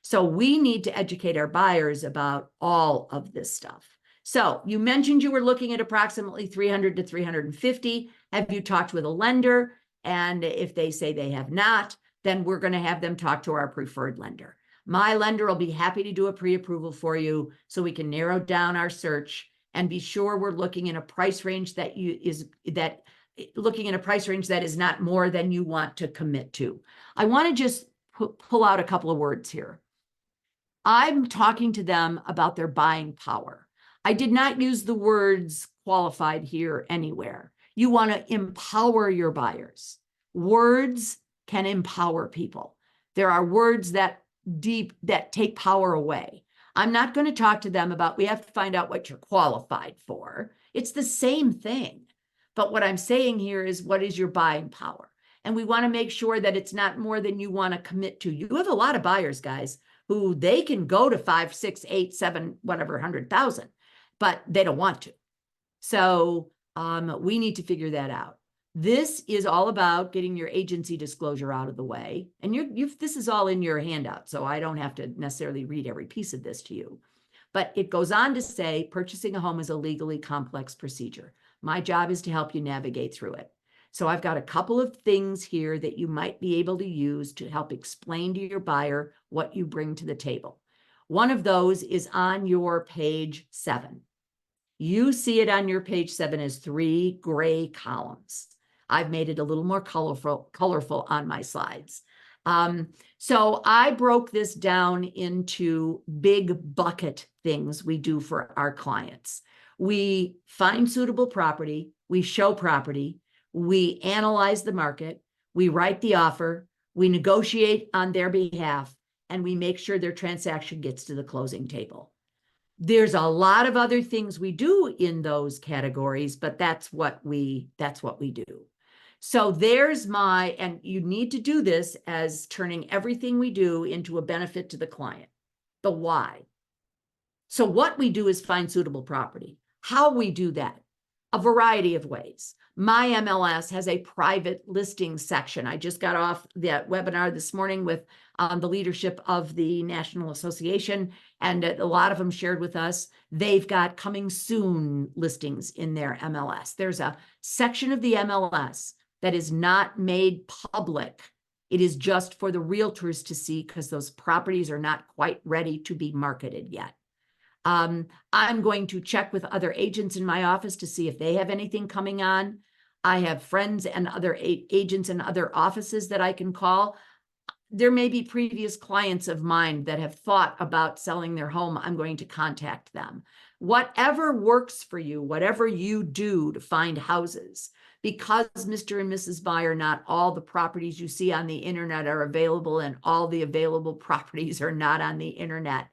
So we need to educate our buyers about all of this stuff. So you mentioned you were looking at approximately 300 to 350. Have you talked with a lender? And if they say they have not, then we're going to have them talk to our preferred lender. My lender will be happy to do a pre-approval for you so we can narrow down our search and be sure we're looking in a price range that is not more than you want to commit to. I want to just pull out a couple of words here. I'm talking to them about their buying power. I did not use the words qualified here anywhere. You want to empower your buyers. Words can empower people. There are words that take power away. I'm not going to talk to them about, we have to find out what you're qualified for. It's the same thing. But what I'm saying here is, what is your buying power? And we want to make sure that it's not more than you want to commit to. You have a lot of buyers, guys, who they can go to 5, 6, 8, 7, whatever, 100,000, but they don't want to. So we need to figure that out. This is all about getting your agency disclosure out of the way. And this is all in your handout, so I don't have to necessarily read every piece of this to you. But it goes on to say, purchasing a home is a legally complex procedure. My job is to help you navigate through it. So I've got a couple of things here that you might be able to use to help explain to your buyer what you bring to the table. One of those is on your page 7. You see it on your page 7 as 3 gray columns. I've made it a little more colorful on my slides. So I broke this down into big bucket things we do for our clients. We find suitable property, we show property, we analyze the market, we write the offer, we negotiate on their behalf, and we make sure their transaction gets to the closing table. There's a lot of other things we do in those categories, but that's what we do. So there's and you need to do this as turning everything we do into a benefit to the client, the why. So what we do is find suitable property. How we do that? A variety of ways. My MLS has a private listing section. I just got off that webinar this morning with the leadership of the National Association, and a lot of them shared with us, they've got coming soon listings in their MLS. There's a section of the MLS that is not made public. It is just for the realtors to see because those properties are not quite ready to be marketed yet. I'm going to check with other agents in my office to see if they have anything coming on. I have friends and other agents in other offices that I can call. There may be previous clients of mine that have thought about selling their home. I'm going to contact them. Whatever works for you, whatever you do to find houses, because Mr. and Mrs. Buyer, not all the properties you see on the internet are available, and all the available properties are not on the internet.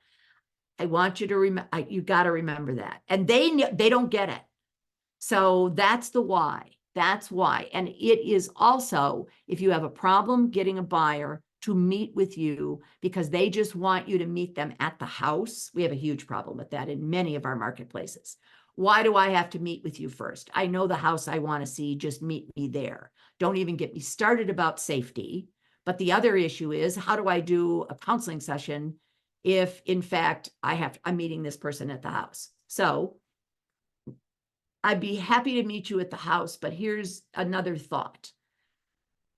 I want you to remember, you got to remember that. And they don't get it. So that's the why. That's why. And it is also, if you have a problem getting a buyer to meet with you because they just want you to meet them at the house, we have a huge problem with that in many of our marketplaces. Why do I have to meet with you first? I know the house I want to see, just meet me there. Don't even get me started about safety. But the other issue is, how do I do a counseling session if, in fact, I'm meeting this person at the house? So I'd be happy to meet you at the house, but here's another thought.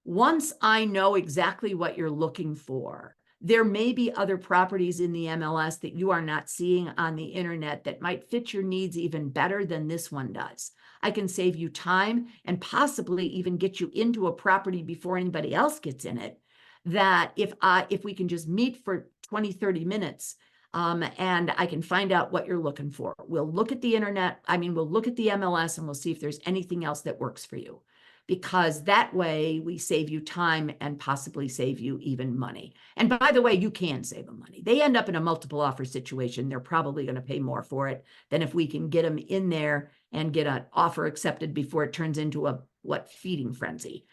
Once I know exactly what you're looking for, there may be other properties in the MLS that you are not seeing on the internet that might fit your needs even better than this one does. I can save you time and possibly even get you into a property before anybody else gets in it, that if we can just meet for 20, 30 minutes, and I can find out what you're looking for. We'll look at the internet. We'll look at the MLS and we'll see if there's anything else that works for you. because that way we save you time and possibly save you even money. And by the way, you can save them money. They end up in a multiple offer situation. They're probably going to pay more for it than if we can get them in there and get an offer accepted before it turns into a feeding frenzy.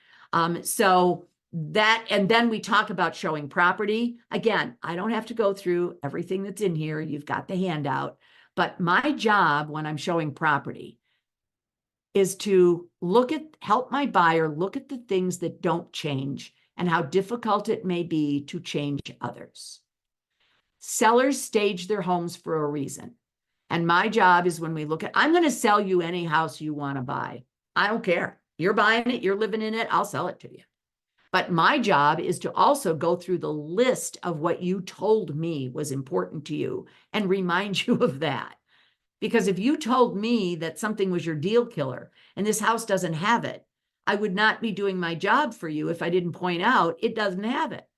So that, and then we talk about showing property. Again, I don't have to go through everything that's in here. You've got the handout, but my job when I'm showing property is to help my buyer look at the things that don't change and how difficult it may be to change others. Sellers stage their homes for a reason. And my job is when we look at, I'm going to sell you any house you want to buy. I don't care. You're buying it, you're living in it, I'll sell it to you. But my job is to also go through the list of what you told me was important to you and remind you of that. Because if you told me that something was your deal killer and this house doesn't have it, I would not be doing my job for you if I didn't point out it doesn't have it.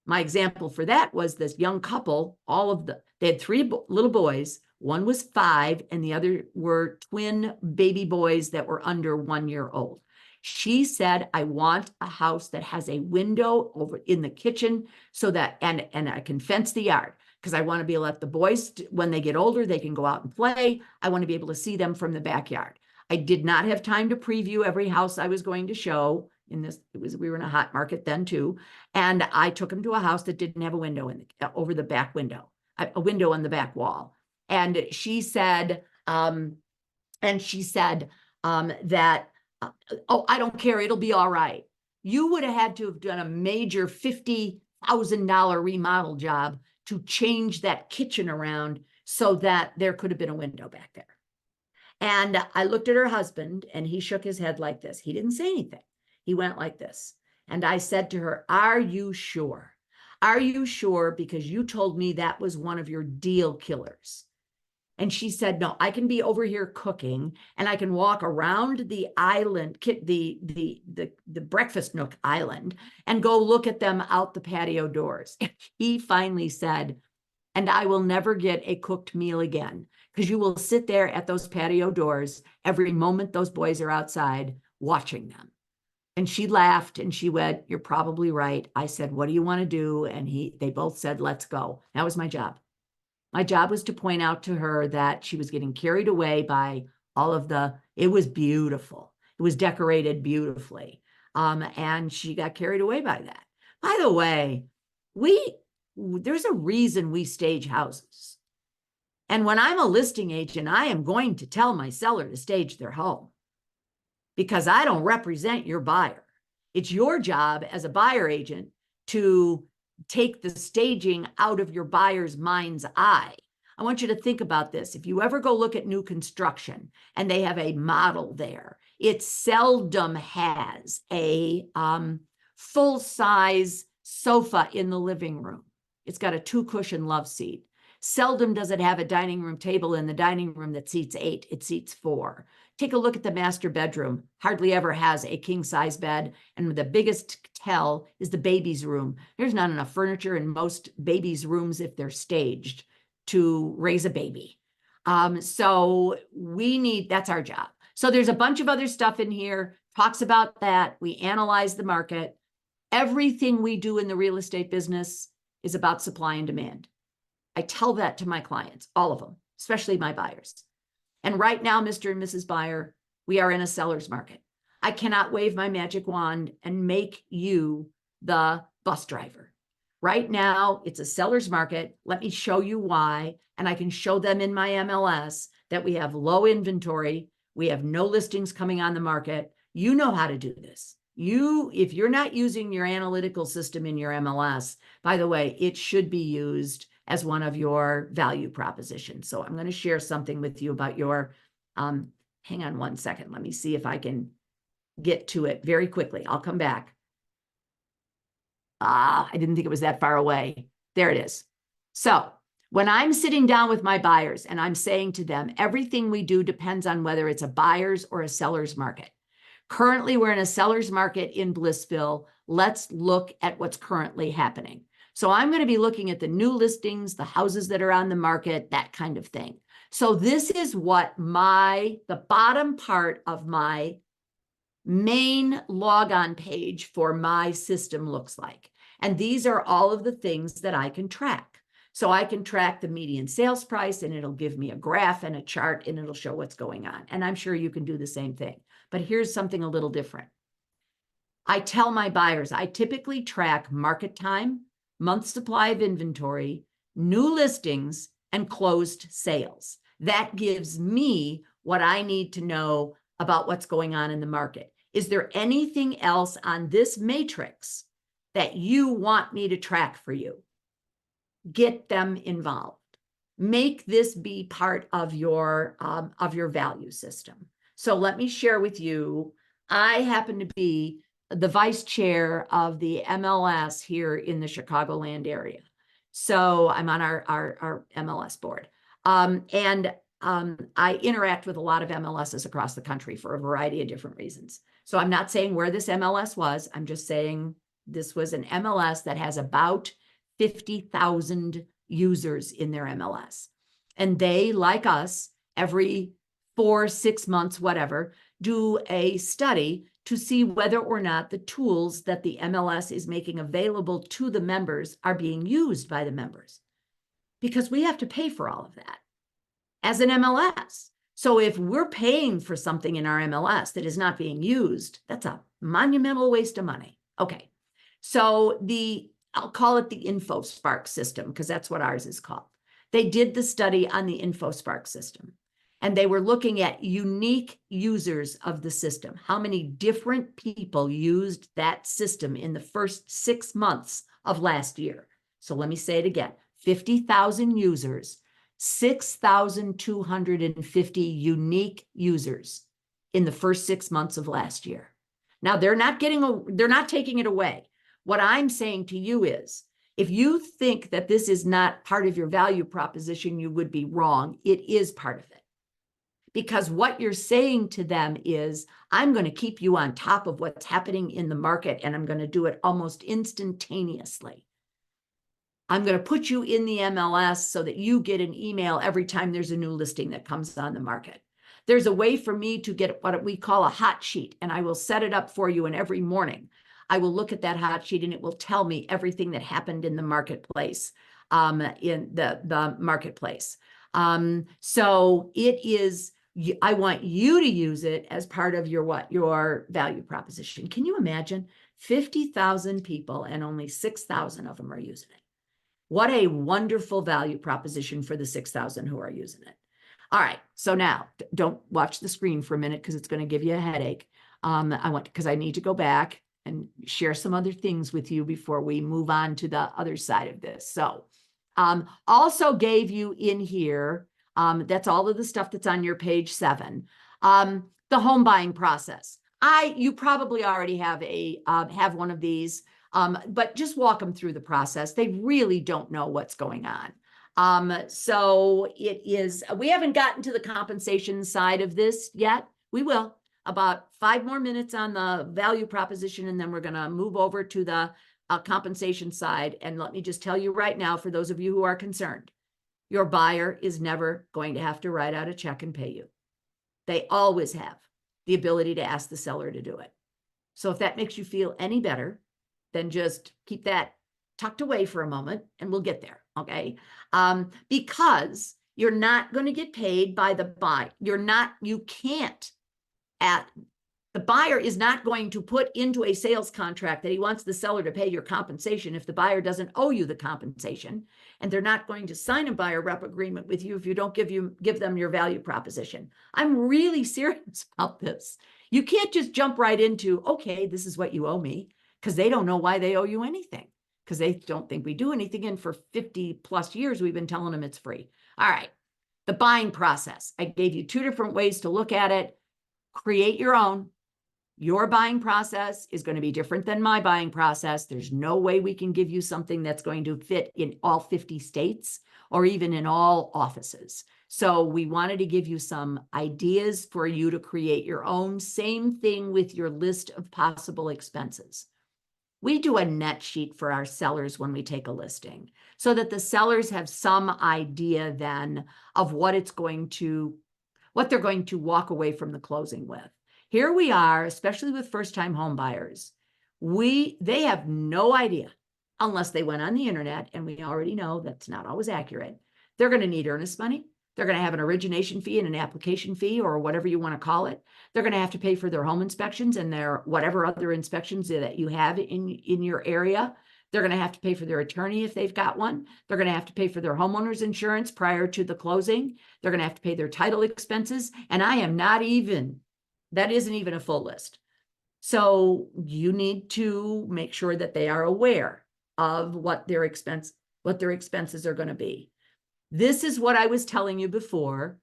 My example for that was this young couple, they had three little boys. One was 5 and the other were twin baby boys that were under 1 year old. She said, I want a house that has a window over in the kitchen so that, and I can fence the yard because I want to be able to let the boys, when they get older, they can go out and play. I want to be able to see them from the backyard. I did not have time to preview every house I was going to show in this. We were in a hot market then too. And I took them to a house that didn't have a window over the back window, a window on the back wall. And she said, that, oh, I don't care. It'll be all right. You would have had to have done a major $50,000 remodel job to change that kitchen around so that there could have been a window back there. And I looked at her husband and he shook his head like this. He didn't say anything. He went like this. And I said to her, are you sure? Are you sure? Because you told me that was one of your deal killers. And she said, no, I can be over here cooking and I can walk around the island, the breakfast nook island, and go look at them out the patio doors. And he finally said, and I will never get a cooked meal again because you will sit there at those patio doors every moment those boys are outside watching them. And she laughed and she went, you're probably right. I said, what do you want to do? And they both said, let's go. That was my job. My job was to point out to her that she was getting carried away by all of it was beautiful. It was decorated beautifully. And she got carried away by that. By the way, there's a reason we stage houses. And when I'm a listing agent, I am going to tell my seller to stage their home because I don't represent your buyer. It's your job as a buyer agent to take the staging out of your buyer's mind's eye. I want you to think about this. If you ever go look at new construction and they have a model there, it seldom has a full-size sofa in the living room. It's got a 2-cushion love seat. Seldom does it have a dining room table in the dining room that seats 8, it seats 4. Take a look at the master bedroom. Hardly ever has a king-size bed. And the biggest tell is the baby's room. There's not enough furniture in most babies' rooms if they're staged to raise a baby. So that's our job. So there's a bunch of other stuff in here, talks about that. We analyze the market. Everything we do in the real estate business is about supply and demand. I tell that to my clients, all of them, especially my buyers. And right now, Mr. and Mrs. Buyer, we are in a seller's market. I cannot wave my magic wand and make you the bus driver. Right now, it's a seller's market. Let me show you why. And I can show them in my MLS that we have low inventory. We have no listings coming on the market. You know how to do this. If you're not using your analytical system in your MLS, by the way, it should be used as one of your value propositions. So I'm going to share something with you about your, hang on one second. Let me see if I can get to it very quickly. I'll come back. I didn't think it was that far away. There it is. So when I'm sitting down with my buyers and I'm saying to them, everything we do depends on whether it's a buyer's or a seller's market. Currently, we're in a seller's market in Blissville. Let's look at what's currently happening. So I'm going to be looking at the new listings, the houses that are on the market, that kind of thing. So this is what the bottom part of my main logon page for my system looks like. And these are all of the things that I can track. So I can track the median sales price, and it'll give me a graph and a chart, and it'll show what's going on. And I'm sure you can do the same thing. But here's something a little different. I tell my buyers, I typically track market time, month supply of inventory, new listings, and closed sales. That gives me what I need to know about what's going on in the market. Is there anything else on this matrix that you want me to track for you? Get them involved. Make this be part of your value system. So let me share with you, I happen to be the vice chair of the MLS here in the Chicagoland area. So I'm on our MLS board. I interact with a lot of MLSs across the country for a variety of different reasons. So I'm not saying where this MLS was. I'm just saying this was an MLS that has about 50,000 users in their MLS. And they, like us, every 4-6 months, whatever, do a study to see whether or not the tools that the MLS is making available to the members are being used by the members. Because we have to pay for all of that as an MLS. So if we're paying for something in our MLS that is not being used, that's a monumental waste of money. Okay, so I'll call it the InfoSpark system, because that's what ours is called. They did the study on the InfoSpark system, and they were looking at unique users of the system. How many different people used that system in the first 6 months of last year? So let me say it again, 50,000 users, 6,250 unique users in the first 6 months of last year. Now they're not taking it away. What I'm saying to you is, if you think that this is not part of your value proposition, you would be wrong. It is part of it. Because what you're saying to them is, I'm going to keep you on top of what's happening in the market, and I'm going to do it almost instantaneously. I'm going to put you in the MLS so that you get an email every time there's a new listing that comes on the market. There's a way for me to get what we call a hot sheet, and I will set it up for you, and every morning I will look at that hot sheet and it will tell me everything that happened in the marketplace, in the marketplace. So it is, I want you to use it as part of your value proposition. Can you imagine 50,000 people and only 6,000 of them are using it? What a wonderful value proposition for the 6,000 who are using it. All right, so now don't watch the screen for a minute because it's going to give you a headache. Because I need to go back and share some other things with you before we move on to the other side of this. So also gave you in here, that's all of the stuff that's on your page 7, the home buying process. You probably already have one of these, but just walk them through the process. They really don't know what's going on. So it is, we haven't gotten to the compensation side of this yet. We will. About 5 more minutes on the value proposition, and then we're going to move over to the compensation side. And let me just tell you right now, for those of you who are concerned, your buyer is never going to have to write out a check and pay you. They always have the ability to ask the seller to do it. So if that makes you feel any better, then just keep that tucked away for a moment and we'll get there, okay? Because you're not going to get paid by the buy. The buyer is not going to put into a sales contract that he wants the seller to pay your compensation if the buyer doesn't owe you the compensation. And they're not going to sign a buyer rep agreement with you if you don't give them your value proposition. I'm really serious about this. You can't just jump right into, okay, this is what you owe me, because they don't know why they owe you anything, because they don't think we do anything. And for 50 plus years, we've been telling them it's free. All right. The buying process. I gave you 2 different ways to look at it. Create your own. Your buying process is going to be different than my buying process. There's no way we can give you something that's going to fit in all 50 states or even in all offices. So we wanted to give you some ideas for you to create your own. Same thing with your list of possible expenses. We do a net sheet for our sellers when we take a listing so that the sellers have some idea then of what they're going to walk away from the closing with. Here we are, especially with first-time home buyers. They have no idea, unless they went on the internet, and we already know that's not always accurate. They're going to need earnest money. They're going to have an origination fee and an application fee, or whatever you want to call it. They're going to have to pay for their home inspections and their whatever other inspections that you have in your area. They're going to have to pay for their attorney if they've got one. They're going to have to pay for their homeowner's insurance prior to the closing. They're going to have to pay their title expenses. And that isn't even a full list. So you need to make sure that they are aware of what their expenses are going to be. This is what I was telling you before,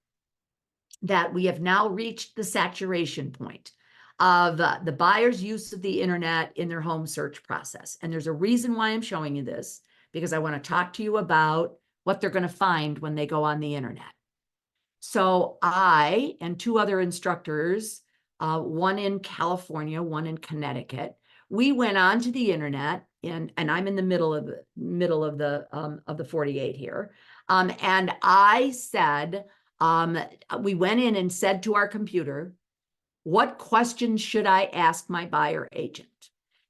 that we have now reached the saturation point of the buyer's use of the internet in their home search process. And there's a reason why I'm showing you this, because I want to talk to you about what they're going to find when they go on the internet. So I and two other instructors, one in California, one in Connecticut, we went onto the internet, and I'm in the middle of the 48 here. And I said, we went in and said to our computer, what questions should I ask my buyer agent?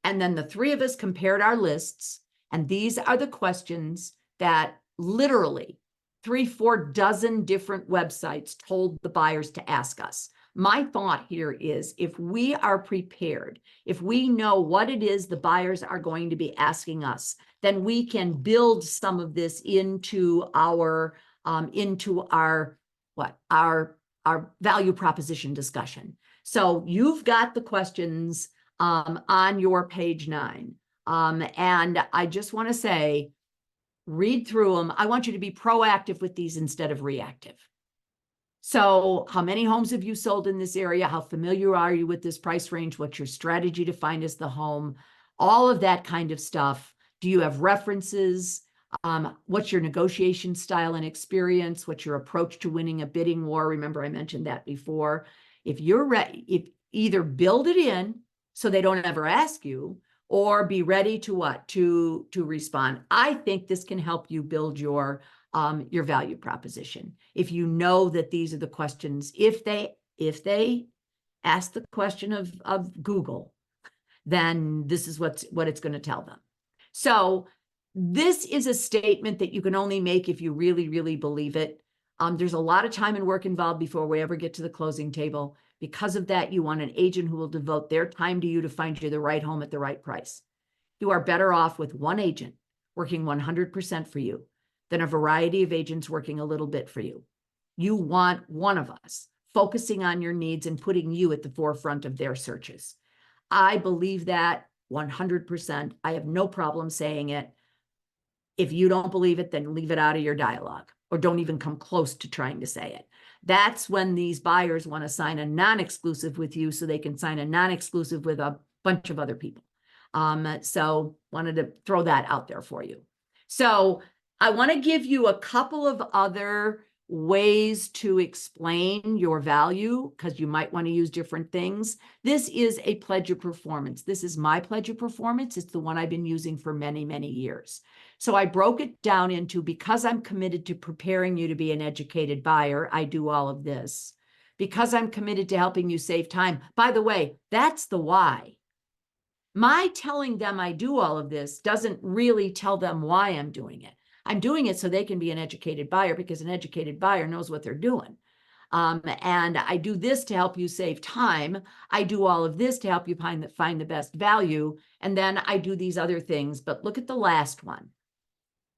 And then the three of us compared our lists, and these are the questions that literally 3-4 dozen different websites told the buyers to ask us. My thought here is, if we are prepared, if we know what it is the buyers are going to be asking us, then we can build some of this into our value proposition discussion. So you've got the questions on your page 9. And I just want to say, read through them. I want you to be proactive with these instead of reactive. So how many homes have you sold in this area? How familiar are you with this price range? What's your strategy to find us the home? All of that kind of stuff. Do you have references? What's your negotiation style and experience? What's your approach to winning a bidding war? Remember, I mentioned that before. If you're ready, if either build it in so they don't ever ask you, or be ready to what? To respond. I think this can help you build your value proposition. If you know that these are the questions, if they ask the question of Google, then this is what it's going to tell them. So this is a statement that you can only make if you really, really believe it. There's a lot of time and work involved before we ever get to the closing table. Because of that, you want an agent who will devote their time to you to find you the right home at the right price. You are better off with one agent working 100% for you than a variety of agents working a little bit for you. You want one of us focusing on your needs and putting you at the forefront of their searches. I believe that 100%. I have no problem saying it. If you don't believe it, then leave it out of your dialogue, or don't even come close to trying to say it. That's when these buyers want to sign a non-exclusive with you so they can sign a non-exclusive with a bunch of other people. So wanted to throw that out there for you. So I want to give you a couple of other ways to explain your value, because you might want to use different things. This is a pledge of performance. This is my pledge of performance. It's the one I've been using for many, many years. So I broke it down into, because I'm committed to preparing you to be an educated buyer, I do all of this. Because I'm committed to helping you save time. By the way, that's the why. My telling them I do all of this doesn't really tell them why I'm doing it. I'm doing it so they can be an educated buyer, because an educated buyer knows what they're doing. And I do this to help you save time. I do all of this to help you find the best value. And then I do these other things. But look at the last one.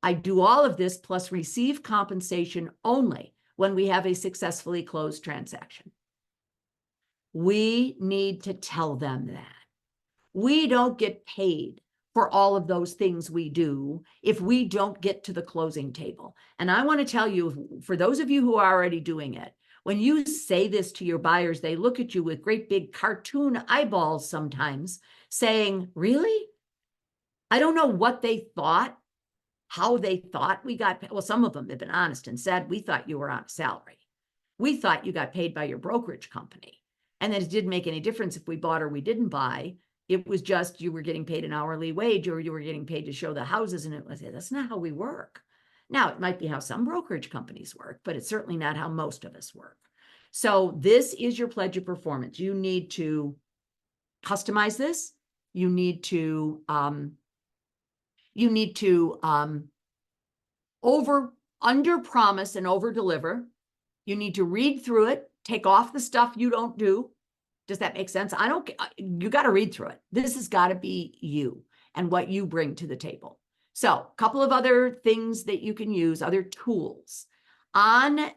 I do all of this plus receive compensation only when we have a successfully closed transaction. We need to tell them that. We don't get paid for all of those things we do if we don't get to the closing table. And I want to tell you, for those of you who are already doing it, when you say this to your buyers, they look at you with great big cartoon eyeballs sometimes, saying, really? I don't know what they thought, how they thought we got paid. Well, some of them have been honest and said, we thought you were on a salary. We thought you got paid by your brokerage company. And that it didn't make any difference if we bought or we didn't buy. It was just you were getting paid an hourly wage, or you were getting paid to show the houses. And it was, that's not how we work. Now, it might be how some brokerage companies work, but it's certainly not how most of us work. So this is your pledge of performance. You need to customize this. You need to under promise and over deliver. You need to read through it, take off the stuff you don't do. Does that make sense? You got to read through it. This has got to be you and what you bring to the table. So a couple of other things that you can use, other tools on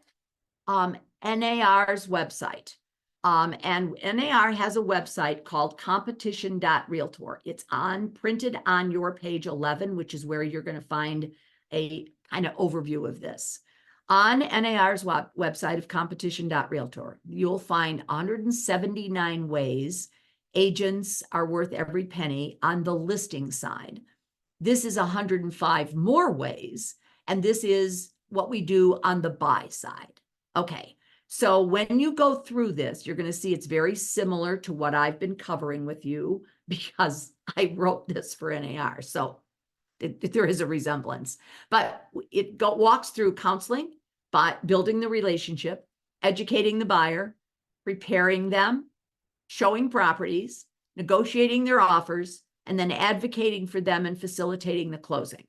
NAR's website. And NAR has a website called competition.realtor. It's printed on your page 11, which is where you're going to find a kind of overview of this. On NAR's website of competition.realtor, you'll find 179 ways agents are worth every penny on the listing side. This is 105 more ways, and this is what we do on the buy side. Okay, so when you go through this, you're going to see it's very similar to what I've been covering with you because I wrote this for NAR. So there is a resemblance, but it walks through counseling, building the relationship, educating the buyer, preparing them, showing properties, negotiating their offers, and then advocating for them and facilitating the closing.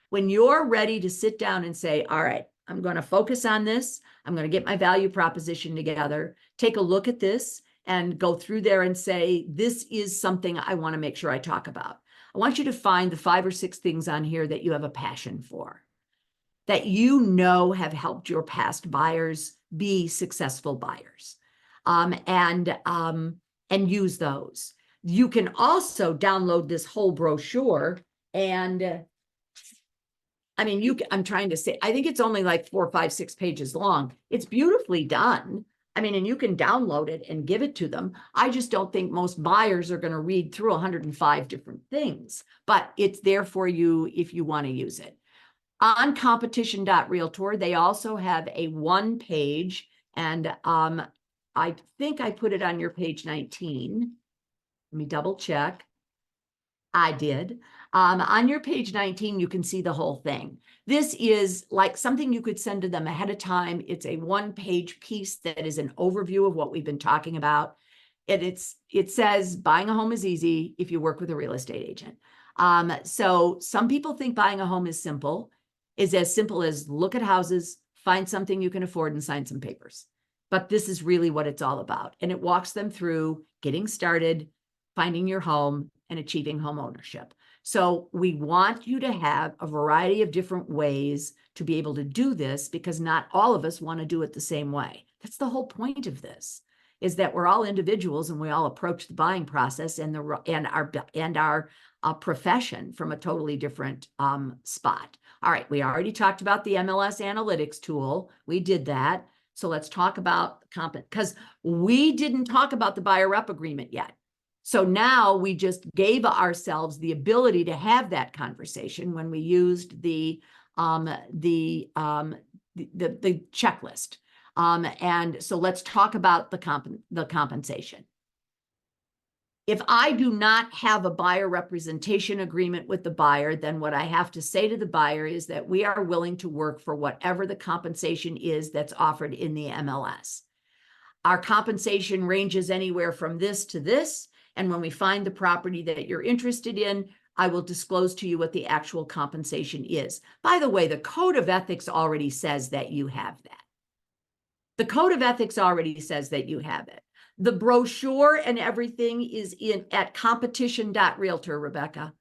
When you're ready to sit down and say, all right, I'm going to focus on this, I'm going to get my value proposition together, take a look at this and go through there and say, this is something I want to make sure I talk about. I want you to find the 5 or 6 things on here that you have a passion for, that you know have helped your past buyers be successful buyers, and use those. You can also download this whole brochure, and I mean, I'm trying to say, I think it's only like 4, 5, 6 pages long. It's beautifully done. I mean, and you can download it and give it to them. I just don't think most buyers are going to read through 105 different things, but it's there for you if you want to use it. On competition.realtor, they also have a 1-page, and I think I put it on your page 19. Let me double check. I did. On your page 19, you can see the whole thing. This is like something you could send to them ahead of time. It's a 1-page piece that is an overview of what we've been talking about. It says buying a home is easy if you work with a real estate agent. So some people think buying a home is as simple as look at houses, find something you can afford and sign some papers. But this is really what it's all about. And it walks them through getting started, finding your home, and achieving home ownership. So we want you to have a variety of different ways to be able to do this, because not all of us want to do it the same way. That's the whole point of this, is that we're all individuals and we all approach the buying process and our profession from a totally different spot. All right, we already talked about the MLS analytics tool. We did that. So let's talk about because we didn't talk about the buyer rep agreement yet. So now we just gave ourselves the ability to have that conversation when we used the checklist. And so let's talk about the compensation. If I do not have a buyer representation agreement with the buyer, then what I have to say to the buyer is that we are willing to work for whatever the compensation is that's offered in the MLS. Our compensation ranges anywhere from this to this. And when we find the property that you're interested in, I will disclose to you what the actual compensation is. By the way, the Code of Ethics already says that you have that. The Code of Ethics already says that you have it. The brochure and everything is at competition.realtor, Rebecca.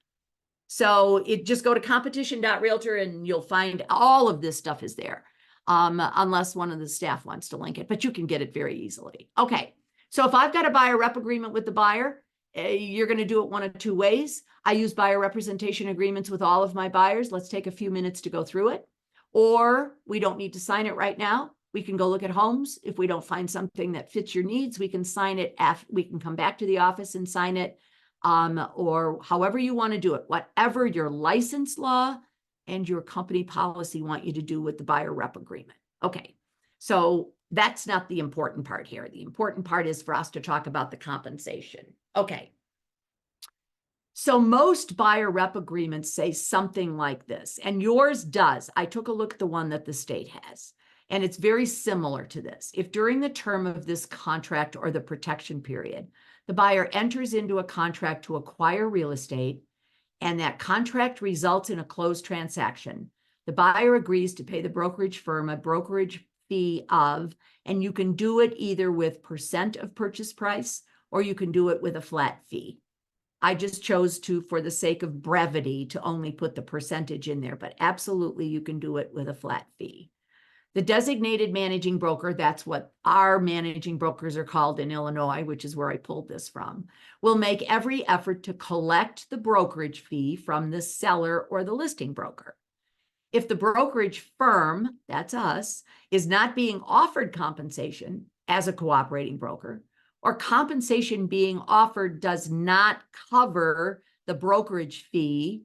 So just go to competition.realtor and you'll find all of this stuff is there, unless one of the staff wants to link it, but you can get it very easily. Okay, so if I've got a buyer rep agreement with the buyer, you're going to do it one of 2 ways. I use buyer representation agreements with all of my buyers. Let's take a few minutes to go through it. Or we don't need to sign it right now. We can go look at homes. If we don't find something that fits your needs, we can sign it after. We can come back to the office and sign it, or however you want to do it, whatever your license law and your company policy want you to do with the buyer rep agreement. Okay, so that's not the important part here. The important part is for us to talk about the compensation. Okay. So most buyer rep agreements say something like this, and yours does. I took a look at the one that the state has. And it's very similar to this. If during the term of this contract or the protection period, the buyer enters into a contract to acquire real estate, and that contract results in a closed transaction, the buyer agrees to pay the brokerage firm a brokerage fee of, and you can do it either with % of purchase price, or you can do it with a flat fee. I just chose to, for the sake of brevity, to only put the percentage in there, but absolutely you can do it with a flat fee. The designated managing broker, that's what our managing brokers are called in Illinois, which is where I pulled this from, will make every effort to collect the brokerage fee from the seller or the listing broker. If the brokerage firm, that's us, is not being offered compensation as a cooperating broker, or compensation being offered does not cover the brokerage fee,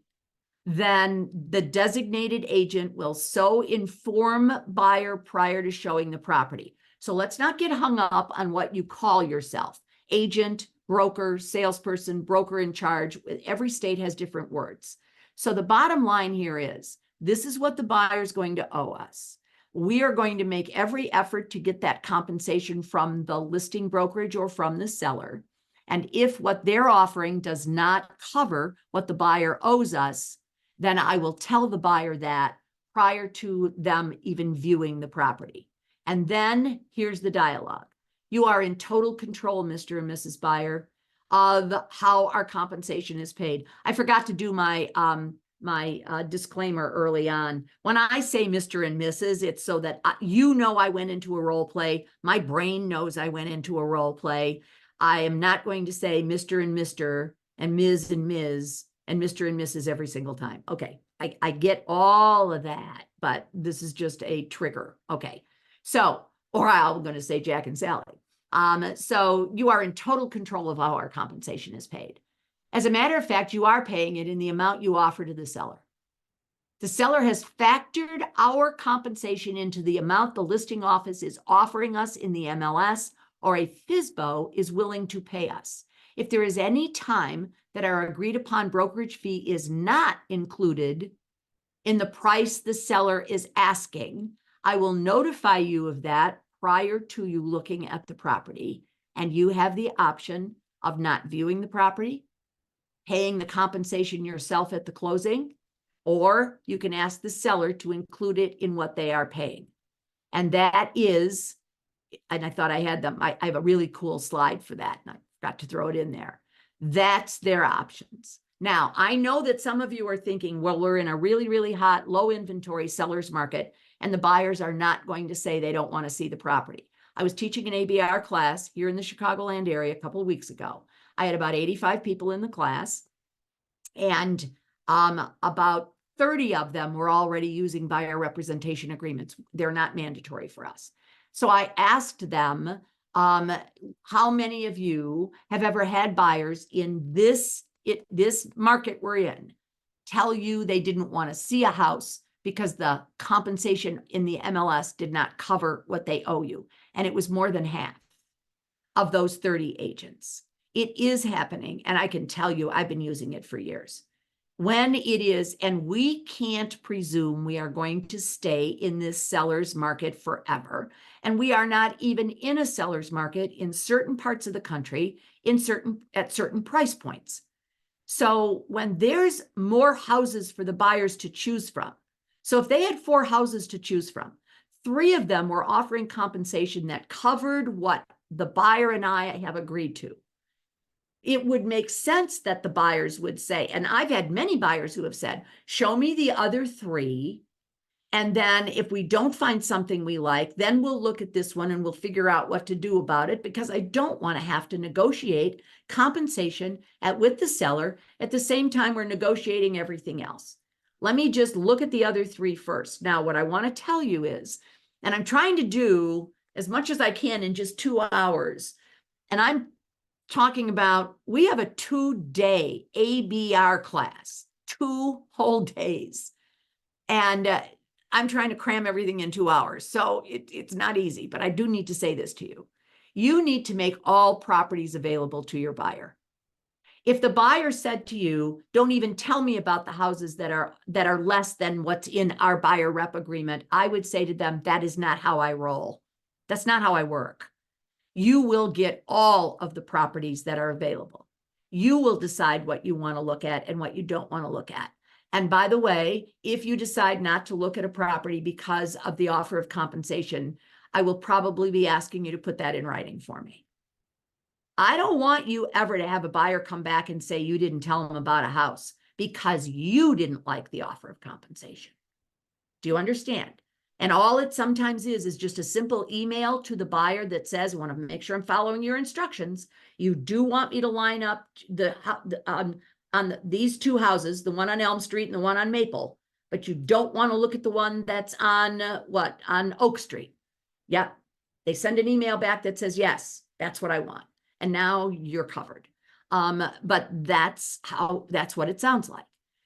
then the designated agent will so inform buyer prior to showing the property. So let's not get hung up on what you call yourself. Agent, broker, salesperson, broker in charge. Every state has different words. So the bottom line here is, this is what the buyer is going to owe us. We are going to make every effort to get that compensation from the listing brokerage or from the seller. And if what they're offering does not cover what the buyer owes us, then I will tell the buyer that prior to them even viewing the property. And then here's the dialogue. You are in total control, Mr. and Mrs. Buyer, of how our compensation is paid. I forgot to do my disclaimer early on. When I say Mr. and Mrs., it's so that you know I went into a role play. My brain knows I went into a role play. I am not going to say Mr. and Mr. and Ms. and Ms. and Mr. and Mrs. every single time. Okay, I get all of that, but this is just a trigger. Okay, so, or I'm going to say Jack and Sally. So you are in total control of how our compensation is paid. As a matter of fact, you are paying it in the amount you offer to the seller. The seller has factored our compensation into the amount the listing office is offering us in the MLS, or a FSBO is willing to pay us. If there is any time that our agreed upon brokerage fee is not included in the price the seller is asking, I will notify you of that prior to you looking at the property. And you have the option of not viewing the property, paying the compensation yourself at the closing, or you can ask the seller to include it in what they are paying. And that is, and I thought I had them, I have a really cool slide for that, and I forgot to throw it in there. That's their options. Now, I know that some of you are thinking, well, we're in a really, really hot, low inventory seller's market, and the buyers are not going to say they don't want to see the property. I was teaching an ABR class here in the Chicagoland area a couple of weeks ago. I had about 85 people in the class, and about 30 of them were already using buyer representation agreements. They're not mandatory for us. So I asked them, how many of you have ever had buyers in this market we're in tell you they didn't want to see a house because the compensation in the MLS did not cover what they owe you? And it was more than half of those 30 agents. It is happening, and I can tell you I've been using it for years. When it is, and we can't presume we are going to stay in this seller's market forever, and we are not even in a seller's market in certain parts of the country at certain price points. So when there's more houses for the buyers to choose from, so if they had 4 houses to choose from, 3 of them were offering compensation that covered what the buyer and I have agreed to, it would make sense that the buyers would say, and I've had many buyers who have said, show me the other 3. And then if we don't find something we like, then we'll look at this one and we'll figure out what to do about it, because I don't want to have to negotiate compensation with the seller at the same time we're negotiating everything else. Let me just look at the other 3 first. Now, what I want to tell you is, and I'm trying to do as much as I can in just 2 hours, and I'm talking about, we have a 2-day ABR class, 2 whole days. And I'm trying to cram everything in 2 hours. So it's not easy, but I do need to say this to you. You need to make all properties available to your buyer. If the buyer said to you, don't even tell me about the houses that are less than what's in our buyer rep agreement, I would say to them, that is not how I roll. That's not how I work. You will get all of the properties that are available. You will decide what you want to look at and what you don't want to look at. And by the way, if you decide not to look at a property because of the offer of compensation, I will probably be asking you to put that in writing for me. I don't want you ever to have a buyer come back and say you didn't tell them about a house because you didn't like the offer of compensation. Do you understand? And all it sometimes is just a simple email to the buyer that says, I want to make sure I'm following your instructions. You do want me to line up these two houses, the one on Elm Street and the one on Maple, but you don't want to look at the one that's on on Oak Street. Yep. They send an email back that says, yes, that's what I want. And now you're covered. But that's what it sounds like.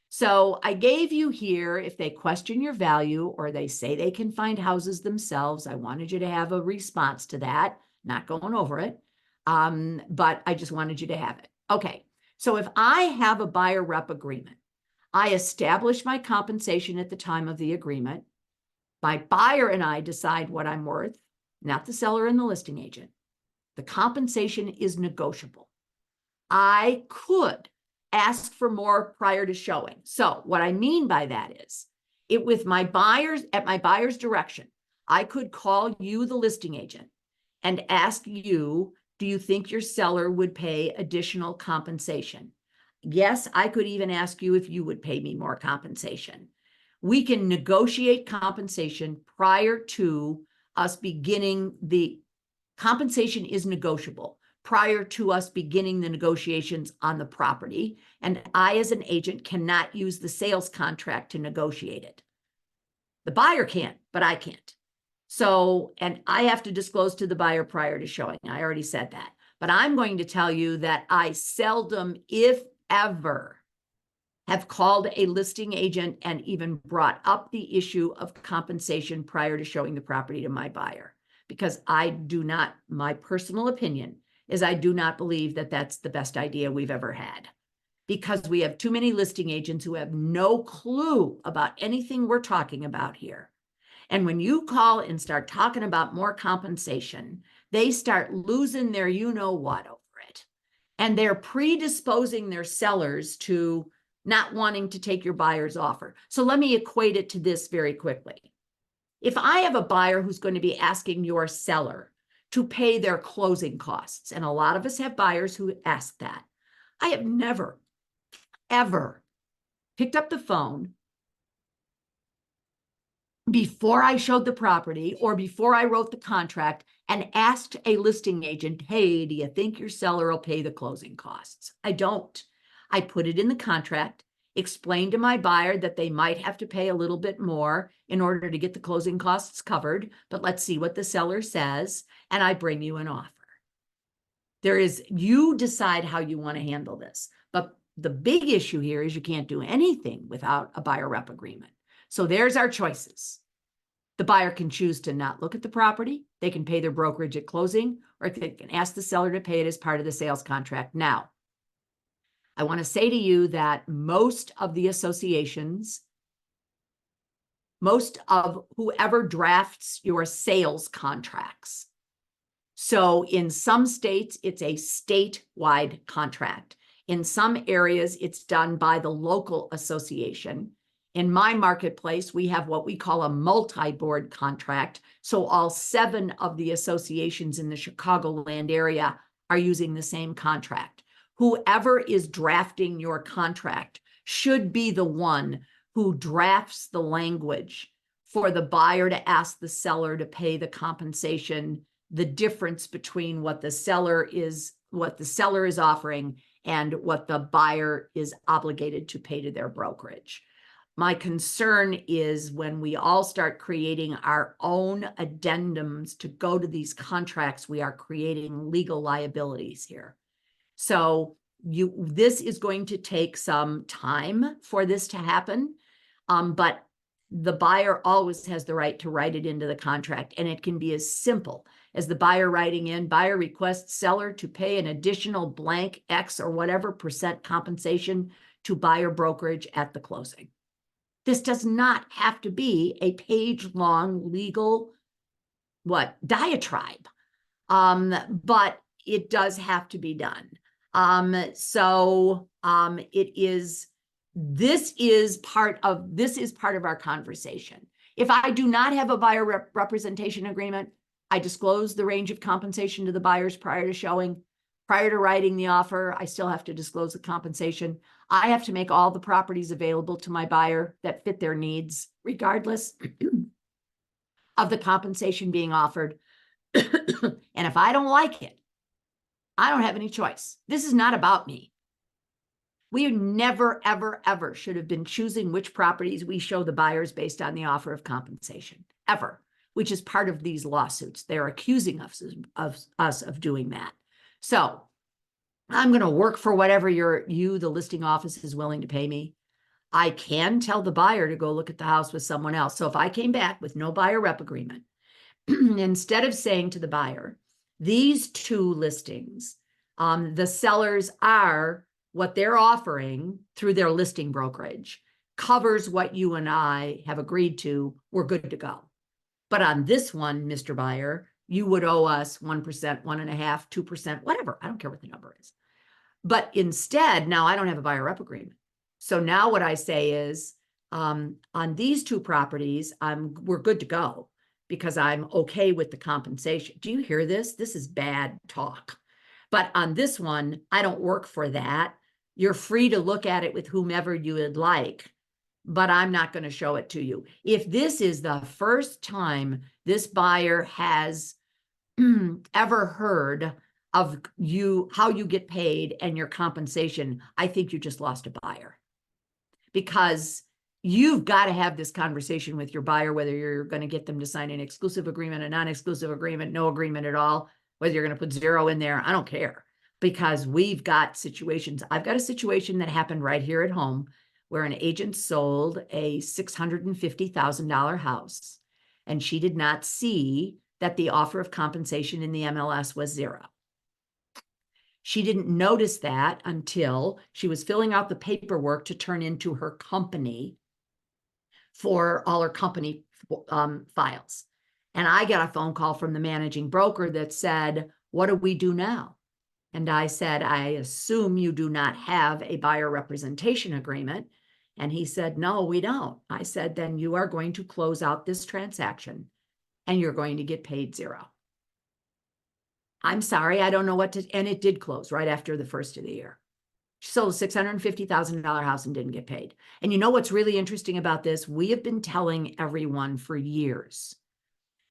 So I gave you here, if they question your value or they say they can find houses themselves, I wanted you to have a response to that, not going over it. But I just wanted you to have it. Okay. So if I have a buyer rep agreement, I establish my compensation at the time of the agreement. My buyer and I decide what I'm worth, not the seller and the listing agent. The compensation is negotiable. I could ask for more prior to showing. So what I mean by that is, at my buyer's direction, I could call you, the listing agent, and ask you, do you think your seller would pay additional compensation? Yes, I could even ask you if you would pay me more compensation. We can negotiate compensation prior to us beginning the compensation is negotiable prior to us beginning the negotiations on the property. And I, as an agent, cannot use the sales contract to negotiate it. The buyer can't, but I can't. So, and I have to disclose to the buyer prior to showing. I already said that. But I'm going to tell you that I seldom, if ever, have called a listing agent and even brought up the issue of compensation prior to showing the property to my buyer. Because I do not, my personal opinion is I do not believe that that's the best idea we've ever had. Because we have too many listing agents who have no clue about anything we're talking about here. And when you call and start talking about more compensation, they start losing their you-know-what over it. And they're predisposing their sellers to not wanting to take your buyer's offer. So let me equate it to this very quickly. If I have a buyer who's going to be asking your seller to pay their closing costs, and a lot of us have buyers who ask that, I have never, ever picked up the phone before I showed the property or before I wrote the contract and asked a listing agent, hey, do you think your seller will pay the closing costs? I don't. I put it in the contract, explained to my buyer that they might have to pay a little bit more in order to get the closing costs covered, but let's see what the seller says, and I bring you an offer. You decide how you want to handle this, but the big issue here is you can't do anything without a buyer rep agreement. So there's our choices. The buyer can choose to not look at the property, they can pay their brokerage at closing, or they can ask the seller to pay it as part of the sales contract. Now, I want to say to you that most of the associations, most of whoever drafts your sales contracts. So in some states, it's a statewide contract. In some areas, it's done by the local association. In my marketplace, we have what we call a multi-board contract. So all 7 of the associations in the Chicagoland area are using the same contract. Whoever is drafting your contract should be the one who drafts the language for the buyer to ask the seller to pay the compensation, the difference between what the seller is offering and what the buyer is obligated to pay to their brokerage. My concern is when we all start creating our own addendums to go to these contracts, we are creating legal liabilities here. So this is going to take some time for this to happen, but the buyer always has the right to write it into the contract, and it can be as simple as the buyer writing in, buyer requests seller to pay an additional blank X or whatever % compensation to buyer brokerage at the closing. This does not have to be a page-long legal diatribe, but it does have to be done. This is part of our conversation. If I do not have a buyer representation agreement, I disclose the range of compensation to the buyers prior to showing. Prior to writing the offer, I still have to disclose the compensation. I have to make all the properties available to my buyer that fit their needs, regardless of the compensation being offered. And if I don't like it, I don't have any choice. This is not about me. We never, ever, ever should have been choosing which properties we show the buyers based on the offer of compensation, ever, which is part of these lawsuits. They're accusing us of doing that. So I'm going to work for whatever the listing office is willing to pay me. I can tell the buyer to go look at the house with someone else. So if I came back with no buyer rep agreement, instead of saying to the buyer, these 2 listings, the sellers are what they're offering through their listing brokerage covers what you and I have agreed to, we're good to go. But on this one, Mr. Buyer, you would owe us 1%, 1.5%, 2%, whatever. I don't care what the number is. But instead, now I don't have a buyer rep agreement. So now what I say is, on these 2 properties, we're good to go because I'm okay with the compensation. Do you hear this? This is bad talk. But on this one, I don't work for that. You're free to look at it with whomever you would like, but I'm not going to show it to you. If this is the first time this buyer has ever heard of how you get paid and your compensation, I think you just lost a buyer. Because you've got to have this conversation with your buyer, whether you're going to get them to sign an exclusive agreement, a non-exclusive agreement, no agreement at all, whether you're going to put 0 in there, I don't care. Because we've got situations. I've got a situation that happened right here at home where an agent sold a $650,000 house, and she did not see that the offer of compensation in the MLS was 0. She didn't notice that until she was filling out the paperwork to turn into her company for all her company files. And I got a phone call from the managing broker that said, what do we do now? And I said, I assume you do not have a buyer representation agreement. And he said, no, we don't. I said, then you are going to close out this transaction and you're going to get paid 0. I'm sorry, I don't know what to, and it did close right after the first of the year. She sold a $650,000 house and didn't get paid. And you know what's really interesting about this? We have been telling everyone for years,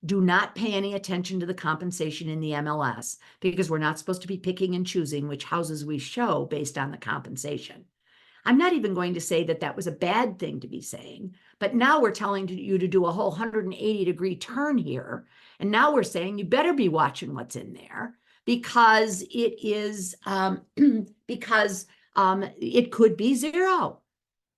do not pay any attention to the compensation in the MLS because we're not supposed to be picking and choosing which houses we show based on the compensation. I'm not even going to say that that was a bad thing to be saying, but now we're telling you to do a whole 180-degree turn here. And now we're saying you better be watching what's in there because it is, it could be 0.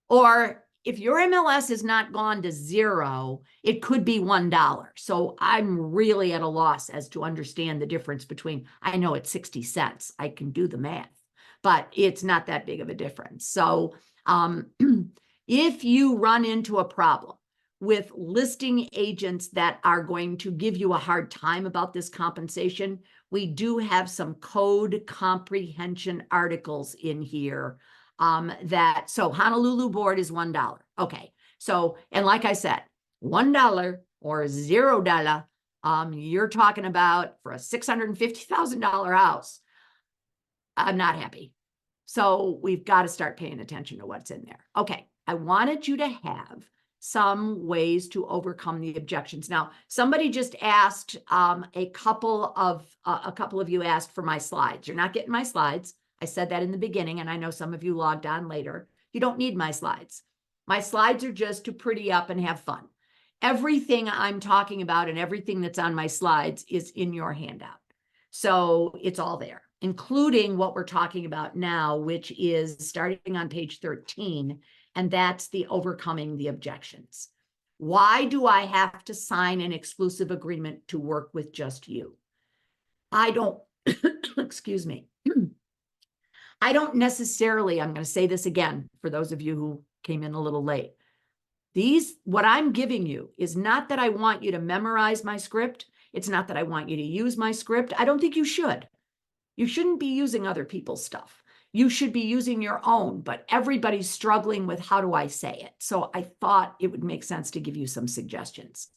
Or if your MLS is not gone to 0, it could be $1. So I'm really at a loss as to understand the difference between, I know it's 60 cents. I can do the math, but it's not that big of a difference. So if you run into a problem with listing agents that are going to give you a hard time about this compensation, we do have some code comprehension articles in here so Honolulu board is $1. Okay. So, and like I said, $1 or $0, you're talking about for a $650,000 house. I'm not happy. So we've got to start paying attention to what's in there. Okay. I wanted you to have some ways to overcome the objections. Now, somebody just asked, a couple of you asked for my slides. You're not getting my slides. I said that in the beginning, and I know some of you logged on later. You don't need my slides. My slides are just to pretty up and have fun. Everything I'm talking about and everything that's on my slides is in your handout. So it's all there, including what we're talking about now, which is starting on page 13, and that's the overcoming the objections. Why do I have to sign an exclusive agreement to work with just you? I don't, excuse me. I don't necessarily, I'm going to say this again for those of you who came in a little late. What I'm giving you is not that I want you to memorize my script. It's not that I want you to use my script. I don't think you should. You shouldn't be using other people's stuff. You should be using your own, but everybody's struggling with how do I say it. So I thought it would make sense to give you some suggestions.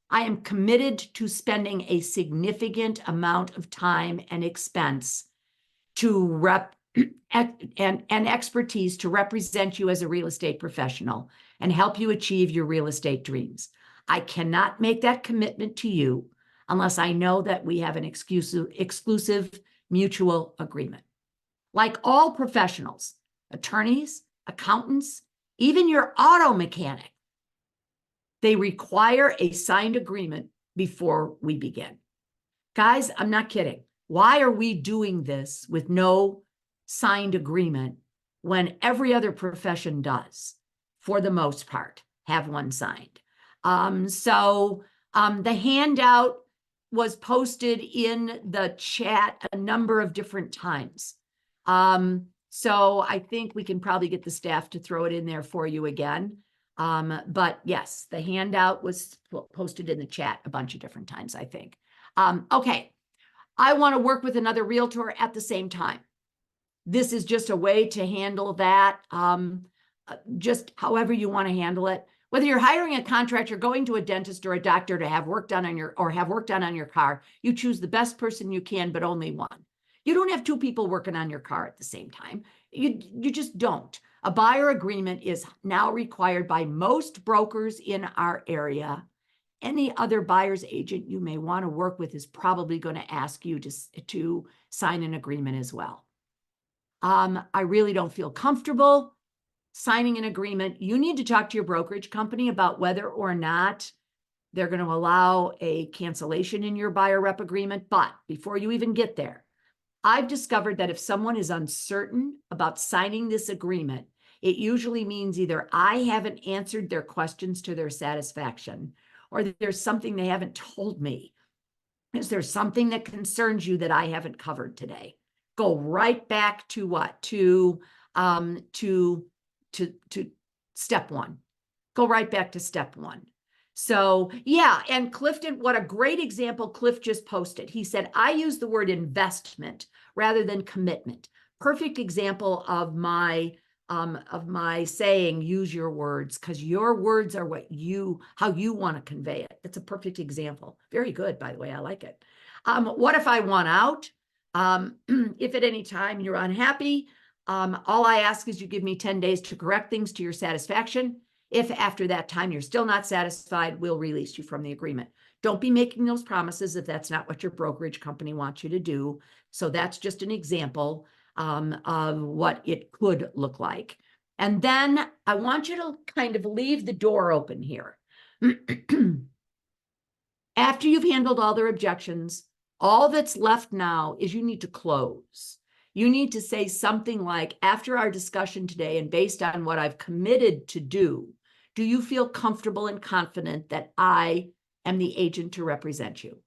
I am committed to spending a significant amount of time and expense to and expertise to represent you as a real estate professional and help you achieve your real estate dreams. I cannot make that commitment to you unless I know that we have an exclusive mutual agreement. Like all professionals, attorneys, accountants, even your auto mechanic, they require a signed agreement before we begin. Guys, I'm not kidding. Why are we doing this with no signed agreement when every other profession does, for the most part, have one signed? The handout was posted in the chat a number of different times. So I think we can probably get the staff to throw it in there for you again. But yes, the handout was posted in the chat a bunch of different times, I think. Okay, I want to work with another realtor at the same time. This is just a way to handle that, just however you want to handle it. Whether you're hiring a contractor, going to a dentist or a doctor to have work done on your car, you choose the best person you can, but only one. You don't have two people working on your car at the same time. You just don't. A buyer agreement is now required by most brokers in our area. Any other buyer's agent you may want to work with is probably going to ask you to sign an agreement as well. I really don't feel comfortable signing an agreement. You need to talk to your brokerage company about whether or not they're going to allow a cancellation in your buyer rep agreement. But before you even get there, I've discovered that if someone is uncertain about signing this agreement, it usually means either I haven't answered their questions to their satisfaction, or that there's something they haven't told me. Is there something that concerns you that I haven't covered today? Go right back to what? To step one. Go right back to step one. So yeah, and Clifton, what a great example Cliff just posted. He said, I use the word investment rather than commitment. Perfect example of my saying, use your words, because your words are how you want to convey it. That's a perfect example. Very good, by the way, I like it. What if I want out? If at any time you're unhappy, all I ask is you give me 10 days to correct things to your satisfaction. If after that time you're still not satisfied, we'll release you from the agreement. Don't be making those promises if that's not what your brokerage company wants you to do. So that's just an example of what it could look like. And then I want you to kind of leave the door open here. After you've handled all their objections, all that's left now is you need to close. You need to say something like, after our discussion today and based on what I've committed to do you feel comfortable and confident that I am the agent to represent you?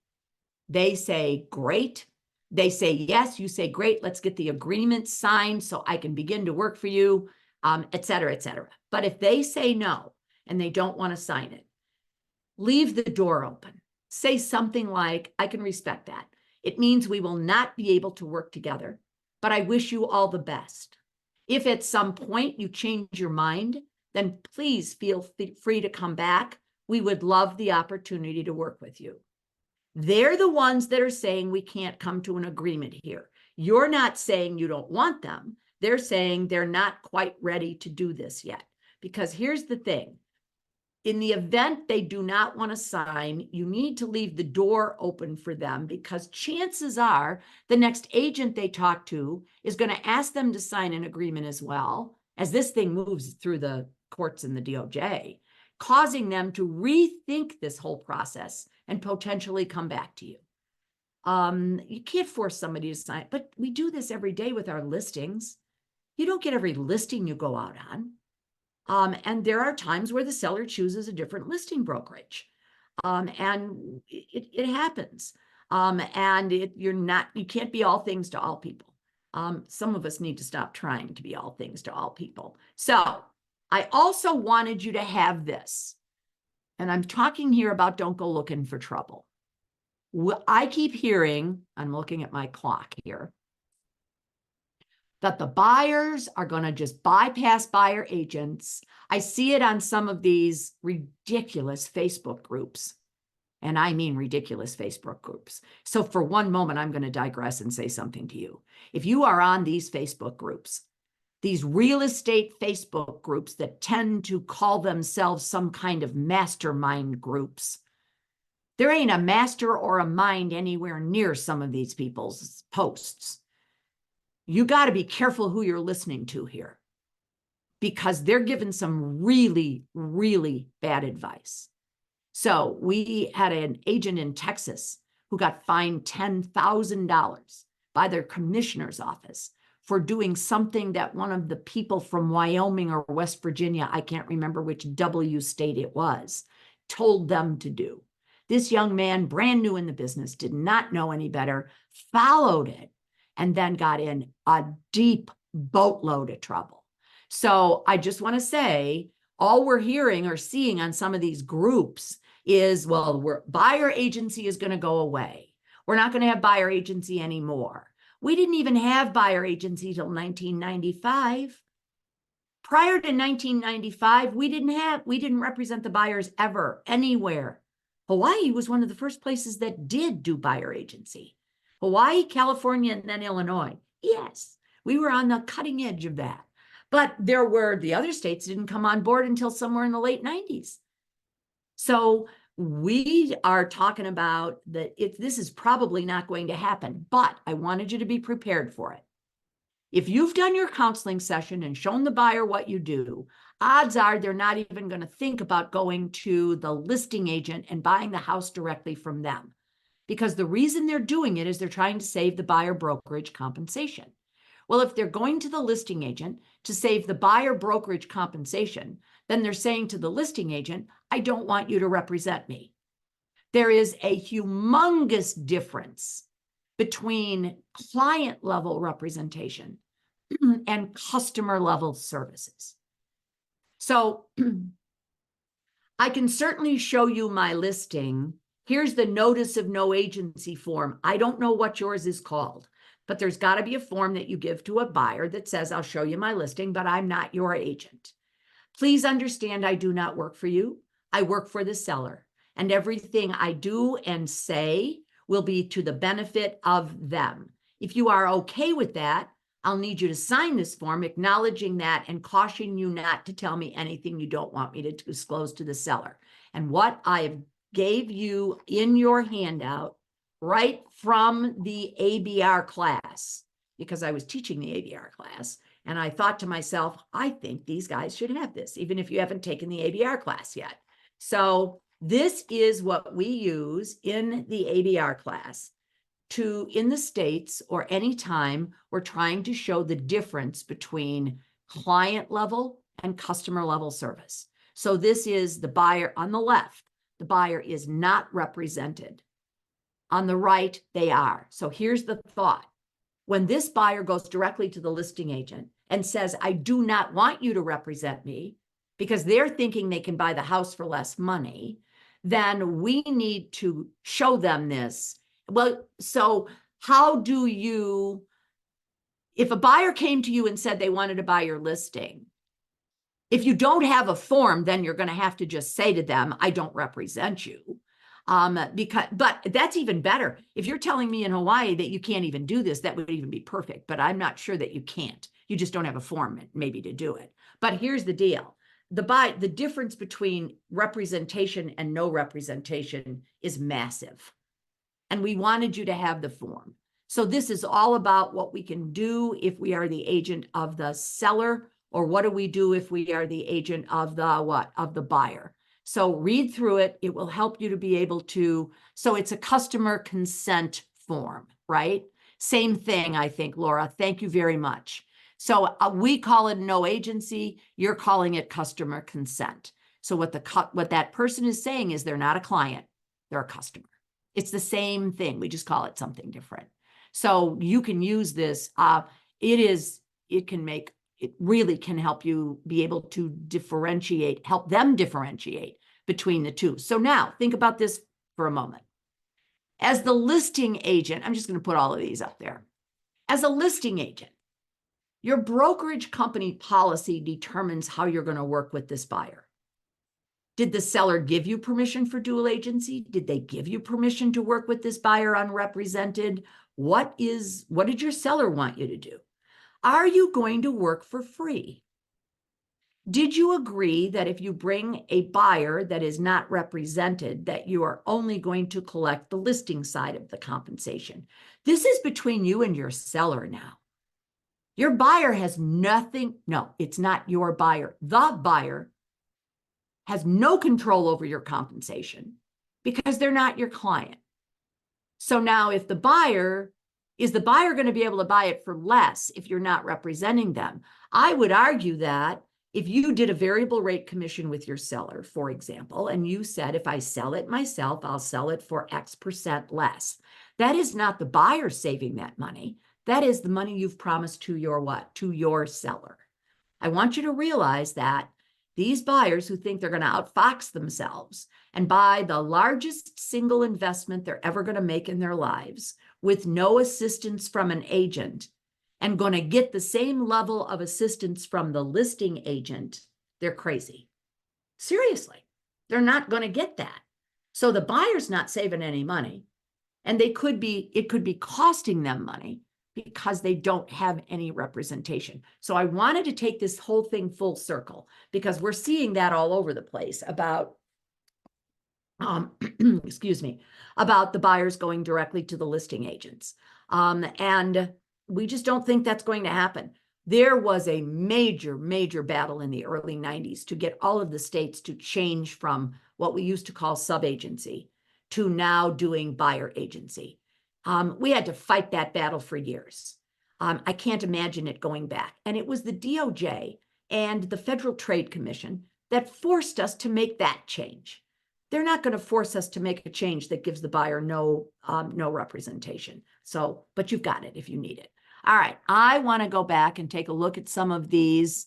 They say, great. They say, yes. You say, great. Let's get the agreement signed so I can begin to work for you, et cetera, et cetera. But if they say no and they don't want to sign it, leave the door open. Say something like, I can respect that. It means we will not be able to work together, but I wish you all the best. If at some point you change your mind, then please feel free to come back. We would love the opportunity to work with you. They're the ones that are saying we can't come to an agreement here. You're not saying you don't want them. They're saying they're not quite ready to do this yet. Because here's the thing. In the event they do not want to sign, you need to leave the door open for them, because chances are the next agent they talk to is going to ask them to sign an agreement as well, as this thing moves through the courts and the DOJ, causing them to rethink this whole process and potentially come back to you. You can't force somebody to sign, but we do this every day with our listings. You don't get every listing you go out on. And there are times where the seller chooses a different listing brokerage. And it happens. And you can't be all things to all people. Some of us need to stop trying to be all things to all people. So I also wanted you to have this, and I'm talking here about don't go looking for trouble. I keep hearing, I'm looking at my clock here, that the buyers are going to just bypass buyer agents. I see it on some of these ridiculous Facebook groups. And I mean ridiculous Facebook groups. So for one moment, I'm going to digress and say something to you. If you are on these Facebook groups, these real estate Facebook groups that tend to call themselves some kind of mastermind groups, there ain't a master or a mind anywhere near some of these people's posts. You got to be careful who you're listening to here, because they're giving some really, really bad advice. So we had an agent in Texas who got fined $10,000 by their commissioner's office for doing something that one of the people from Wyoming or West Virginia, I can't remember which W state it was, told them to do. This young man, brand new in the business, did not know any better, followed it, and then got in a deep boatload of trouble. So I just want to say, all we're hearing or seeing on some of these groups is, well, buyer agency is going to go away. We're not going to have buyer agency anymore. We didn't even have buyer agency till 1995. Prior to 1995, we didn't represent the buyers ever, anywhere. Hawaii was one of the first places that did do buyer agency. Hawaii, California, and then Illinois. Yes, we were on the cutting edge of that. But the other states didn't come on board until somewhere in the late 90s. So we are talking about that this is probably not going to happen, but I wanted you to be prepared for it. If you've done your counseling session and shown the buyer what you do, odds are they're not even going to think about going to the listing agent and buying the house directly from them. Because the reason they're doing it is they're trying to save the buyer brokerage compensation. Well, if they're going to the listing agent to save the buyer brokerage compensation, then they're saying to the listing agent, I don't want you to represent me. There is a humongous difference between client level representation and customer level services. So I can certainly show you my listing. Here's the notice of no agency form. I don't know what yours is called, but there's got to be a form that you give to a buyer that says, I'll show you my listing, but I'm not your agent. Please understand, I do not work for you. I work for the seller, and everything I do and say will be to the benefit of them. If you are okay with that, I'll need you to sign this form acknowledging that and caution you not to tell me anything you don't want me to disclose to the seller. And what I gave you in your handout right from the ABR class, because I was teaching the ABR class, and I thought to myself, I think these guys should have this, even if you haven't taken the ABR class yet. So this is what we use in the ABR class in the States, or anytime we're trying to show the difference between client level and customer level service. So this is the buyer on the left. The buyer is not represented. On the right, they are. So here's the thought. When this buyer goes directly to the listing agent and says, I do not want you to represent me, because they're thinking they can buy the house for less money, then we need to show them this. Well, so how do you, if a buyer came to you and said they wanted to buy your listing, if you don't have a form, then you're going to have to just say to them, I don't represent you. But that's even better. If you're telling me in Hawaii that you can't even do this, that would even be perfect, but I'm not sure that you can't. You just don't have a form maybe to do it. But here's the deal. The difference between representation and no representation is massive. And we wanted you to have the form. So this is all about what we can do if we are the agent of the seller, or what do we do if we are the agent of the what? Of the buyer. So read through it. It will help you to be able to, so it's a customer consent form, right? Same thing, I think, Laura. Thank you very much. So we call it no agency. You're calling it customer consent. So what that person is saying is they're not a client, they're a customer. It's the same thing. We just call it something different. So you can use this. It really can help you be able to help them differentiate between the two. So now think about this for a moment. As the listing agent, I'm just going to put all of these up there. As a listing agent, your brokerage company policy determines how you're going to work with this buyer. Did the seller give you permission for dual agency? Did they give you permission to work with this buyer unrepresented? What did your seller want you to do? Are you going to work for free? Did you agree that if you bring a buyer that is not represented, that you are only going to collect the listing side of the compensation? This is between you and your seller now. Your buyer has nothing. No, it's not your buyer. The buyer has no control over your compensation because they're not your client. So now is the buyer going to be able to buy it for less if you're not representing them? I would argue that if you did a variable rate commission with your seller, for example, and you said, if I sell it myself, I'll sell it for X% less. That is not the buyer saving that money. That is the money you've promised to your what? To your seller. I want you to realize that these buyers who think they're going to outfox themselves and buy the largest single investment they're ever going to make in their lives with no assistance from an agent and going to get the same level of assistance from the listing agent, they're crazy. Seriously, they're not going to get that. So the buyer's not saving any money, and it could be costing them money because they don't have any representation. So I wanted to take this whole thing full circle because we're seeing that all over the place about, excuse me, about the buyers going directly to the listing agents. And we just don't think that's going to happen. There was a major, major battle in the early 90s to get all of the states to change from what we used to call sub-agency to now doing buyer agency. We had to fight that battle for years. I can't imagine it going back. And it was the DOJ and the Federal Trade Commission that forced us to make that change. They're not going to force us to make a change that gives the buyer no representation. So, but you've got it if you need it. All right, I want to go back and take a look at some of these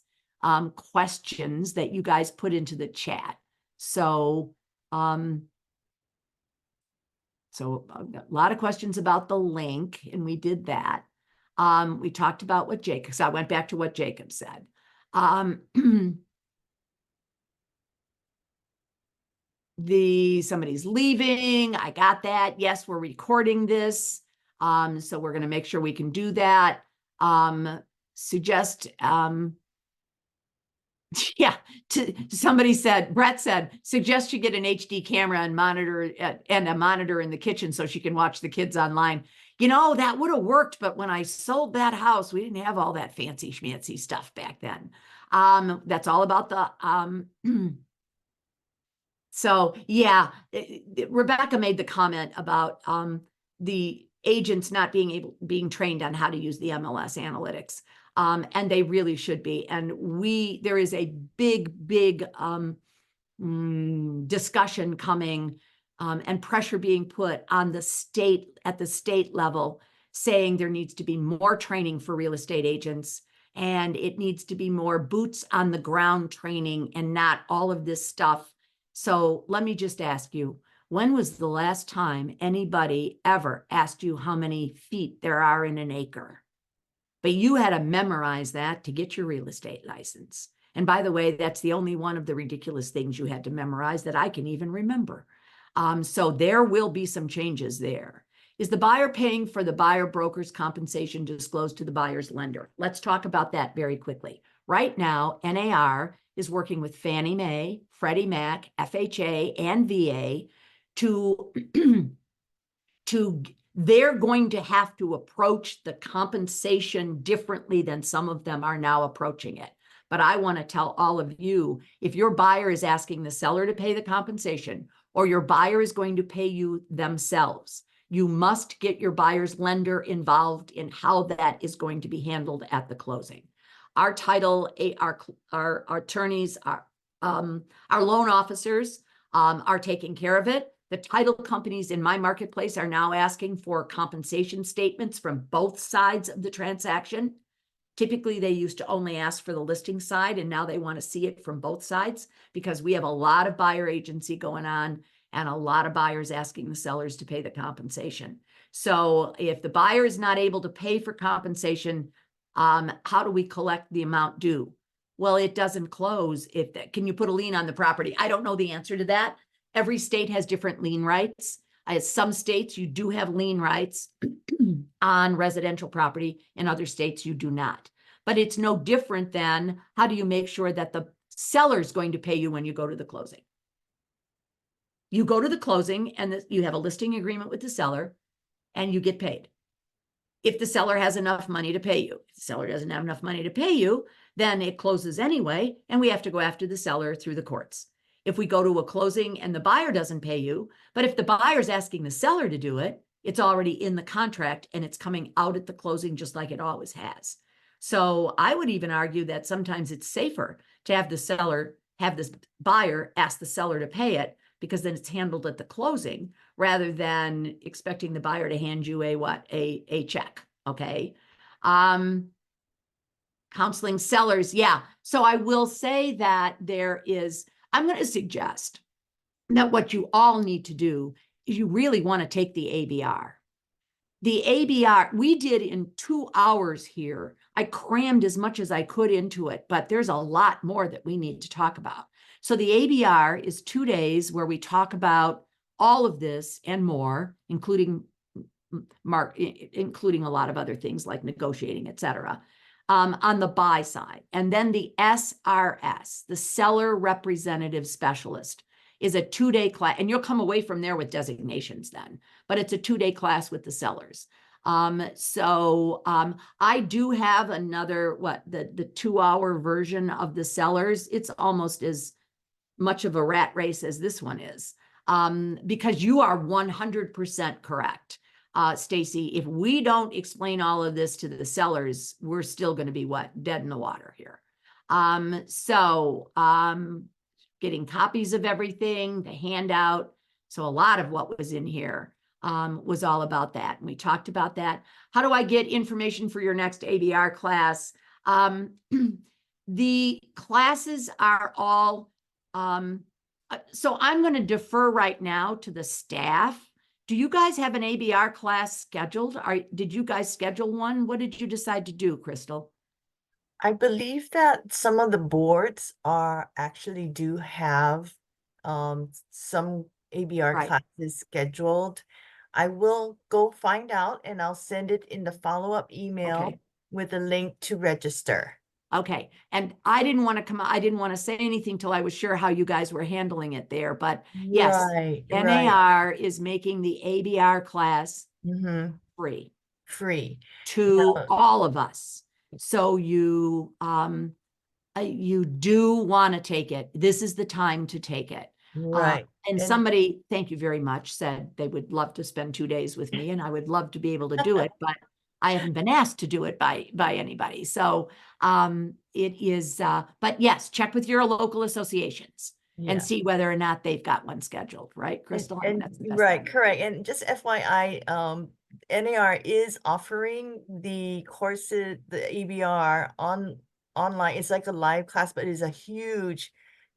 questions that you guys put into the chat. So, a lot of questions about the link, and we did that. We talked about what Jacob, so I went back to what Jacob said. Somebody's leaving. I got that. Yes, we're recording this. So we're going to make sure we can do that. Somebody said, Brett said, suggest you get an HD camera and a monitor in the kitchen so she can watch the kids online. You know, that would have worked, but when I sold that house, we didn't have all that fancy schmancy stuff back then. That's all about the, so yeah, Rebecca made the comment about the agents not being trained on how to use the MLS analytics. And they really should be. And there is a big discussion coming and pressure being put on the state at the state level, saying there needs to be more training for real estate agents, and it needs to be more boots on the ground training and not all of this stuff. So let me just ask you, when was the last time anybody ever asked you how many feet there are in an acre? But you had to memorize that to get your real estate license. And by the way, that's the only one of the ridiculous things you had to memorize that I can even remember. So there will be some changes there. Is the buyer paying for the buyer broker's compensation disclosed to the buyer's lender? Let's talk about that very quickly. Right now, NAR is working with Fannie Mae, Freddie Mac, FHA, and VA they're going to have to approach the compensation differently than some of them are now approaching it. But I want to tell all of you, if your buyer is asking the seller to pay the compensation, or your buyer is going to pay you themselves, you must get your buyer's lender involved in how that is going to be handled at the closing. Our our attorneys, our loan officers are taking care of it. The title companies in my marketplace are now asking for compensation statements from both sides of the transaction. Typically, they used to only ask for the listing side, and now they want to see it from both sides because we have a lot of buyer agency going on and a lot of buyers asking the sellers to pay the compensation. So if the buyer is not able to pay for compensation, how do we collect the amount due? Well, it doesn't close if that. Can you put a lien on the property? I don't know the answer to that. Every state has different lien rights. Some states you do have lien rights on residential property. In other states you do not. But it's no different than how do you make sure that the seller's going to pay you when you go to the closing? You go to the closing and you have a listing agreement with the seller and you get paid. If the seller has enough money to pay you. If the seller doesn't have enough money to pay you, then it closes anyway, and we have to go after the seller through the courts. If we go to a closing and the buyer doesn't pay you, but if the buyer's asking the seller to do it, it's already in the contract and it's coming out at the closing just like it always has. So I would even argue that sometimes it's safer to have this buyer ask the seller to pay it, because then it's handled at the closing rather than expecting the buyer to hand you a check. Okay. Counseling sellers. Yeah. So I will say that I'm going to suggest that what you all need to do is you really want to take the ABR. The ABR, we did in 2 hours here. I crammed as much as I could into it, but there's a lot more that we need to talk about. So the ABR is 2 days where we talk about all of this and more, including a lot of other things like negotiating, et cetera, on the buy side. And then the SRS, the Seller Representative Specialist, is a 2-day class, and you'll come away from there with designations then, but it's a 2-day class with the sellers. I do have another, the 2-hour version of the sellers. It's almost as much of a rat race as this one is, because you are 100% correct. Stacy, if we don't explain all of this to the sellers, we're still going to be dead in the water here. Getting copies of everything, the handout. So a lot of what was in here was all about that. And we talked about that. How do I get information for your next ABR class? The classes are all, so I'm going to defer right now to the staff. Do you guys have an ABR class scheduled? Did you guys schedule one? What did you decide to do, Crystal? I believe that some of the boards do have some ABR Right. classes scheduled. I will go find out and I'll send it in the follow-up email Okay. with a link to register. Okay. And I didn't want to say anything till I was sure how you guys were handling it there. But yes, Right. NAR is making the ABR class free to Now, all of us. So you do want to take it. This is the time to take it. right. And somebody, thank you very much, said they would love to spend 2 days with me, and I would love to be able to do it, but I haven't been asked to do it by anybody. So it is, but yes, check with your local associations and see whether or not they've got one scheduled, right, Crystal? Right, correct. And just FYI, NAR is offering the courses, the ABR online. It's like a live class, but it is a huge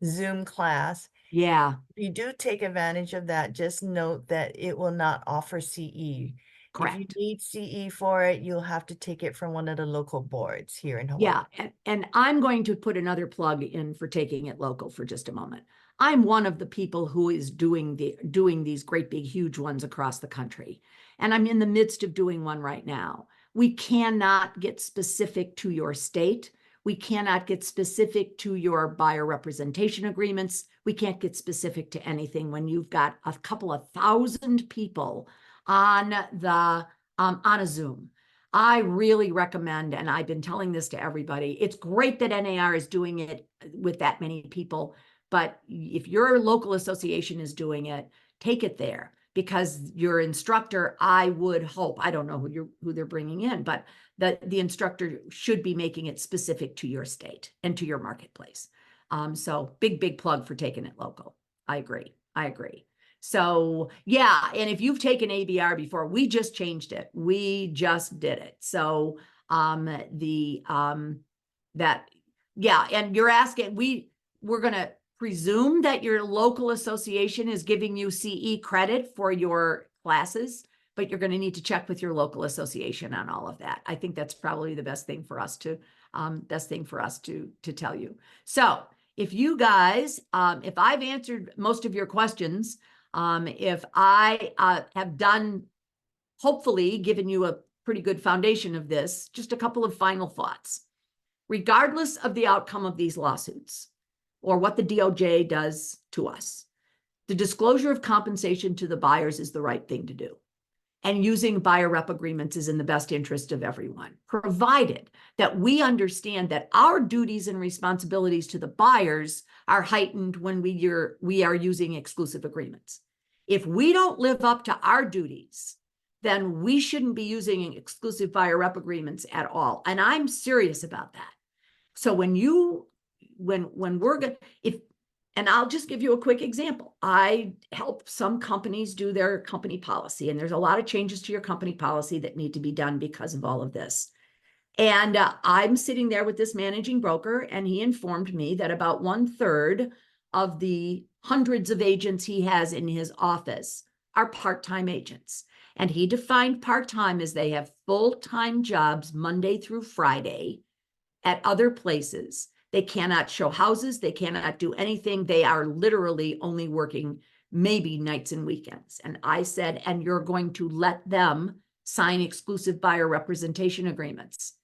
Zoom class. Yeah. If you do take advantage of that, just note that it will not offer CE. Correct. If you need CE for it, you'll have to take it from one of the local boards here in Hawaii. Yeah, and I'm going to put another plug in for taking it local for just a moment. I'm one of the people who is doing these great big huge ones across the country, and I'm in the midst of doing one right now. We cannot get specific to your state. We cannot get specific to your buyer representation agreements. We can't get specific to anything when you've got a couple of thousand people on a Zoom. I really recommend, and I've been telling this to everybody, it's great that NAR is doing it with that many people, but if your local association is doing it, take it there, because your instructor, I would hope, I don't know who they're bringing in, but the instructor should be making it specific to your state and to your marketplace. So big plug for taking it local. I agree. So yeah, and if you've taken ABR before, we just changed it. We just did it. So yeah, and you're asking, we're gonna presume that your local association is giving you CE credit for your classes, but you're going to need to check with your local association on all of that. I think that's probably the best thing for us to tell you. So if you guys, if I've answered most of your questions, if I have done, hopefully given you a pretty good foundation of this, just a couple of final thoughts. Regardless of the outcome of these lawsuits or what the DOJ does to us, the disclosure of compensation to the buyers is the right thing to do. And using buyer rep agreements is in the best interest of everyone, provided that we understand that our duties and responsibilities to the buyers are heightened when we are using exclusive agreements. If we don't live up to our duties, then we shouldn't be using exclusive buyer rep agreements at all. And I'm serious about that. So when we're going to, and I'll just give you a quick example. I help some companies do their company policy, and there's a lot of changes to your company policy that need to be done because of all of this. And I'm sitting there with this managing broker, and he informed me that about 1/3 of the hundreds of agents he has in his office are part-time agents. And he defined part-time as they have full-time jobs Monday through Friday at other places. They cannot show houses. They cannot do anything. They are literally only working maybe nights and weekends. And I said, and you're going to let them sign exclusive buyer representation agreements.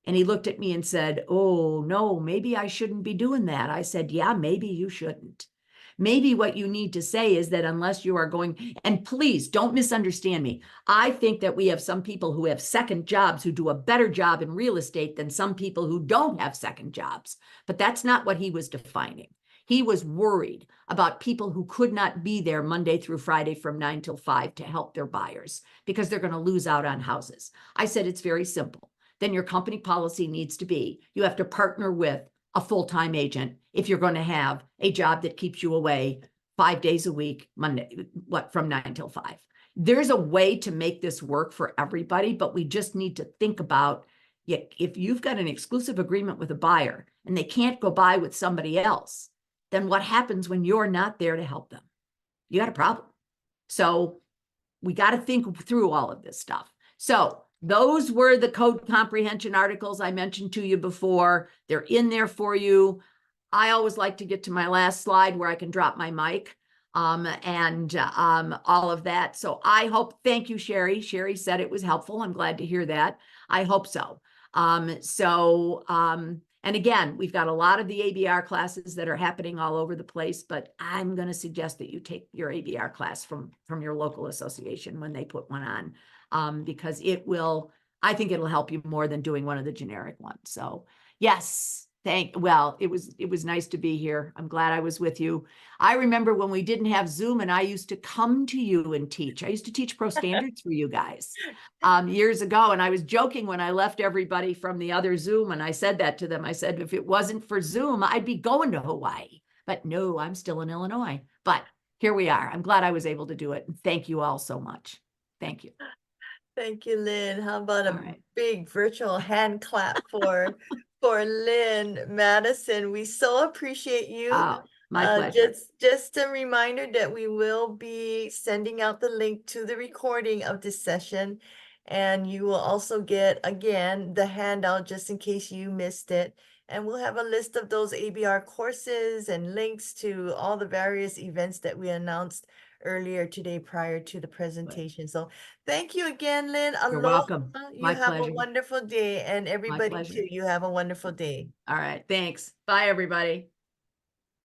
And he looked at me and said, oh, no, maybe I shouldn't be doing that. I said, yeah, maybe you shouldn't. Maybe what you need to say is that unless you are going, and please don't misunderstand me. I think that we have some people who have second jobs who do a better job in real estate than some people who don't have second jobs. But that's not what he was defining. He was worried about people who could not be there Monday through Friday from 9 till 5 to help their buyers because they're going to lose out on houses. I said, it's very simple. Then your company policy needs to be, you have to partner with a full-time agent if you're going to have a job that keeps you away 5 days a week, from 9 till 5. There's a way to make this work for everybody, but we just need to think about, if you've got an exclusive agreement with a buyer and they can't go buy with somebody else, then what happens when you're not there to help them? You got a problem. So we got to think through all of this stuff. So those were the code comprehension articles I mentioned to you before. They're in there for you. I always like to get to my last slide where I can drop my mic and all of that. So I hope, thank you, Sherry. Sherry said it was helpful. I'm glad to hear that. I hope so. And again, we've got a lot of the ABR classes that are happening all over the place, but I'm going to suggest that you take your ABR class from your local association when they put one on, because I think it'll help you more than doing one of the generic ones. So yes, it was nice to be here. I'm glad I was with you. I remember when we didn't have Zoom and I used to come to you and teach. I used to teach pro standards for you guys years ago. And I was joking when I left everybody from the other Zoom. And I said that to them. I said, if it wasn't for Zoom, I'd be going to Hawaii. But no, I'm still in Illinois. But here we are. I'm glad I was able to do it. And thank you all so much. Thank you. Thank you, Lynn. How about All a right. big virtual hand clap for Lynn, Madison? We so appreciate you. Oh, my pleasure. Just a reminder that we will be sending out the link to the recording of this session, and you will also get, again, the handout just in case you missed it. And we'll have a list of those ABR courses and links to all the various events that we announced earlier today prior to the presentation. So thank you again, Lynn. You're Aloha. welcome. You My have pleasure. a wonderful day, and My everybody pleasure. too. You have a wonderful day. All right. Thanks. Bye, everybody.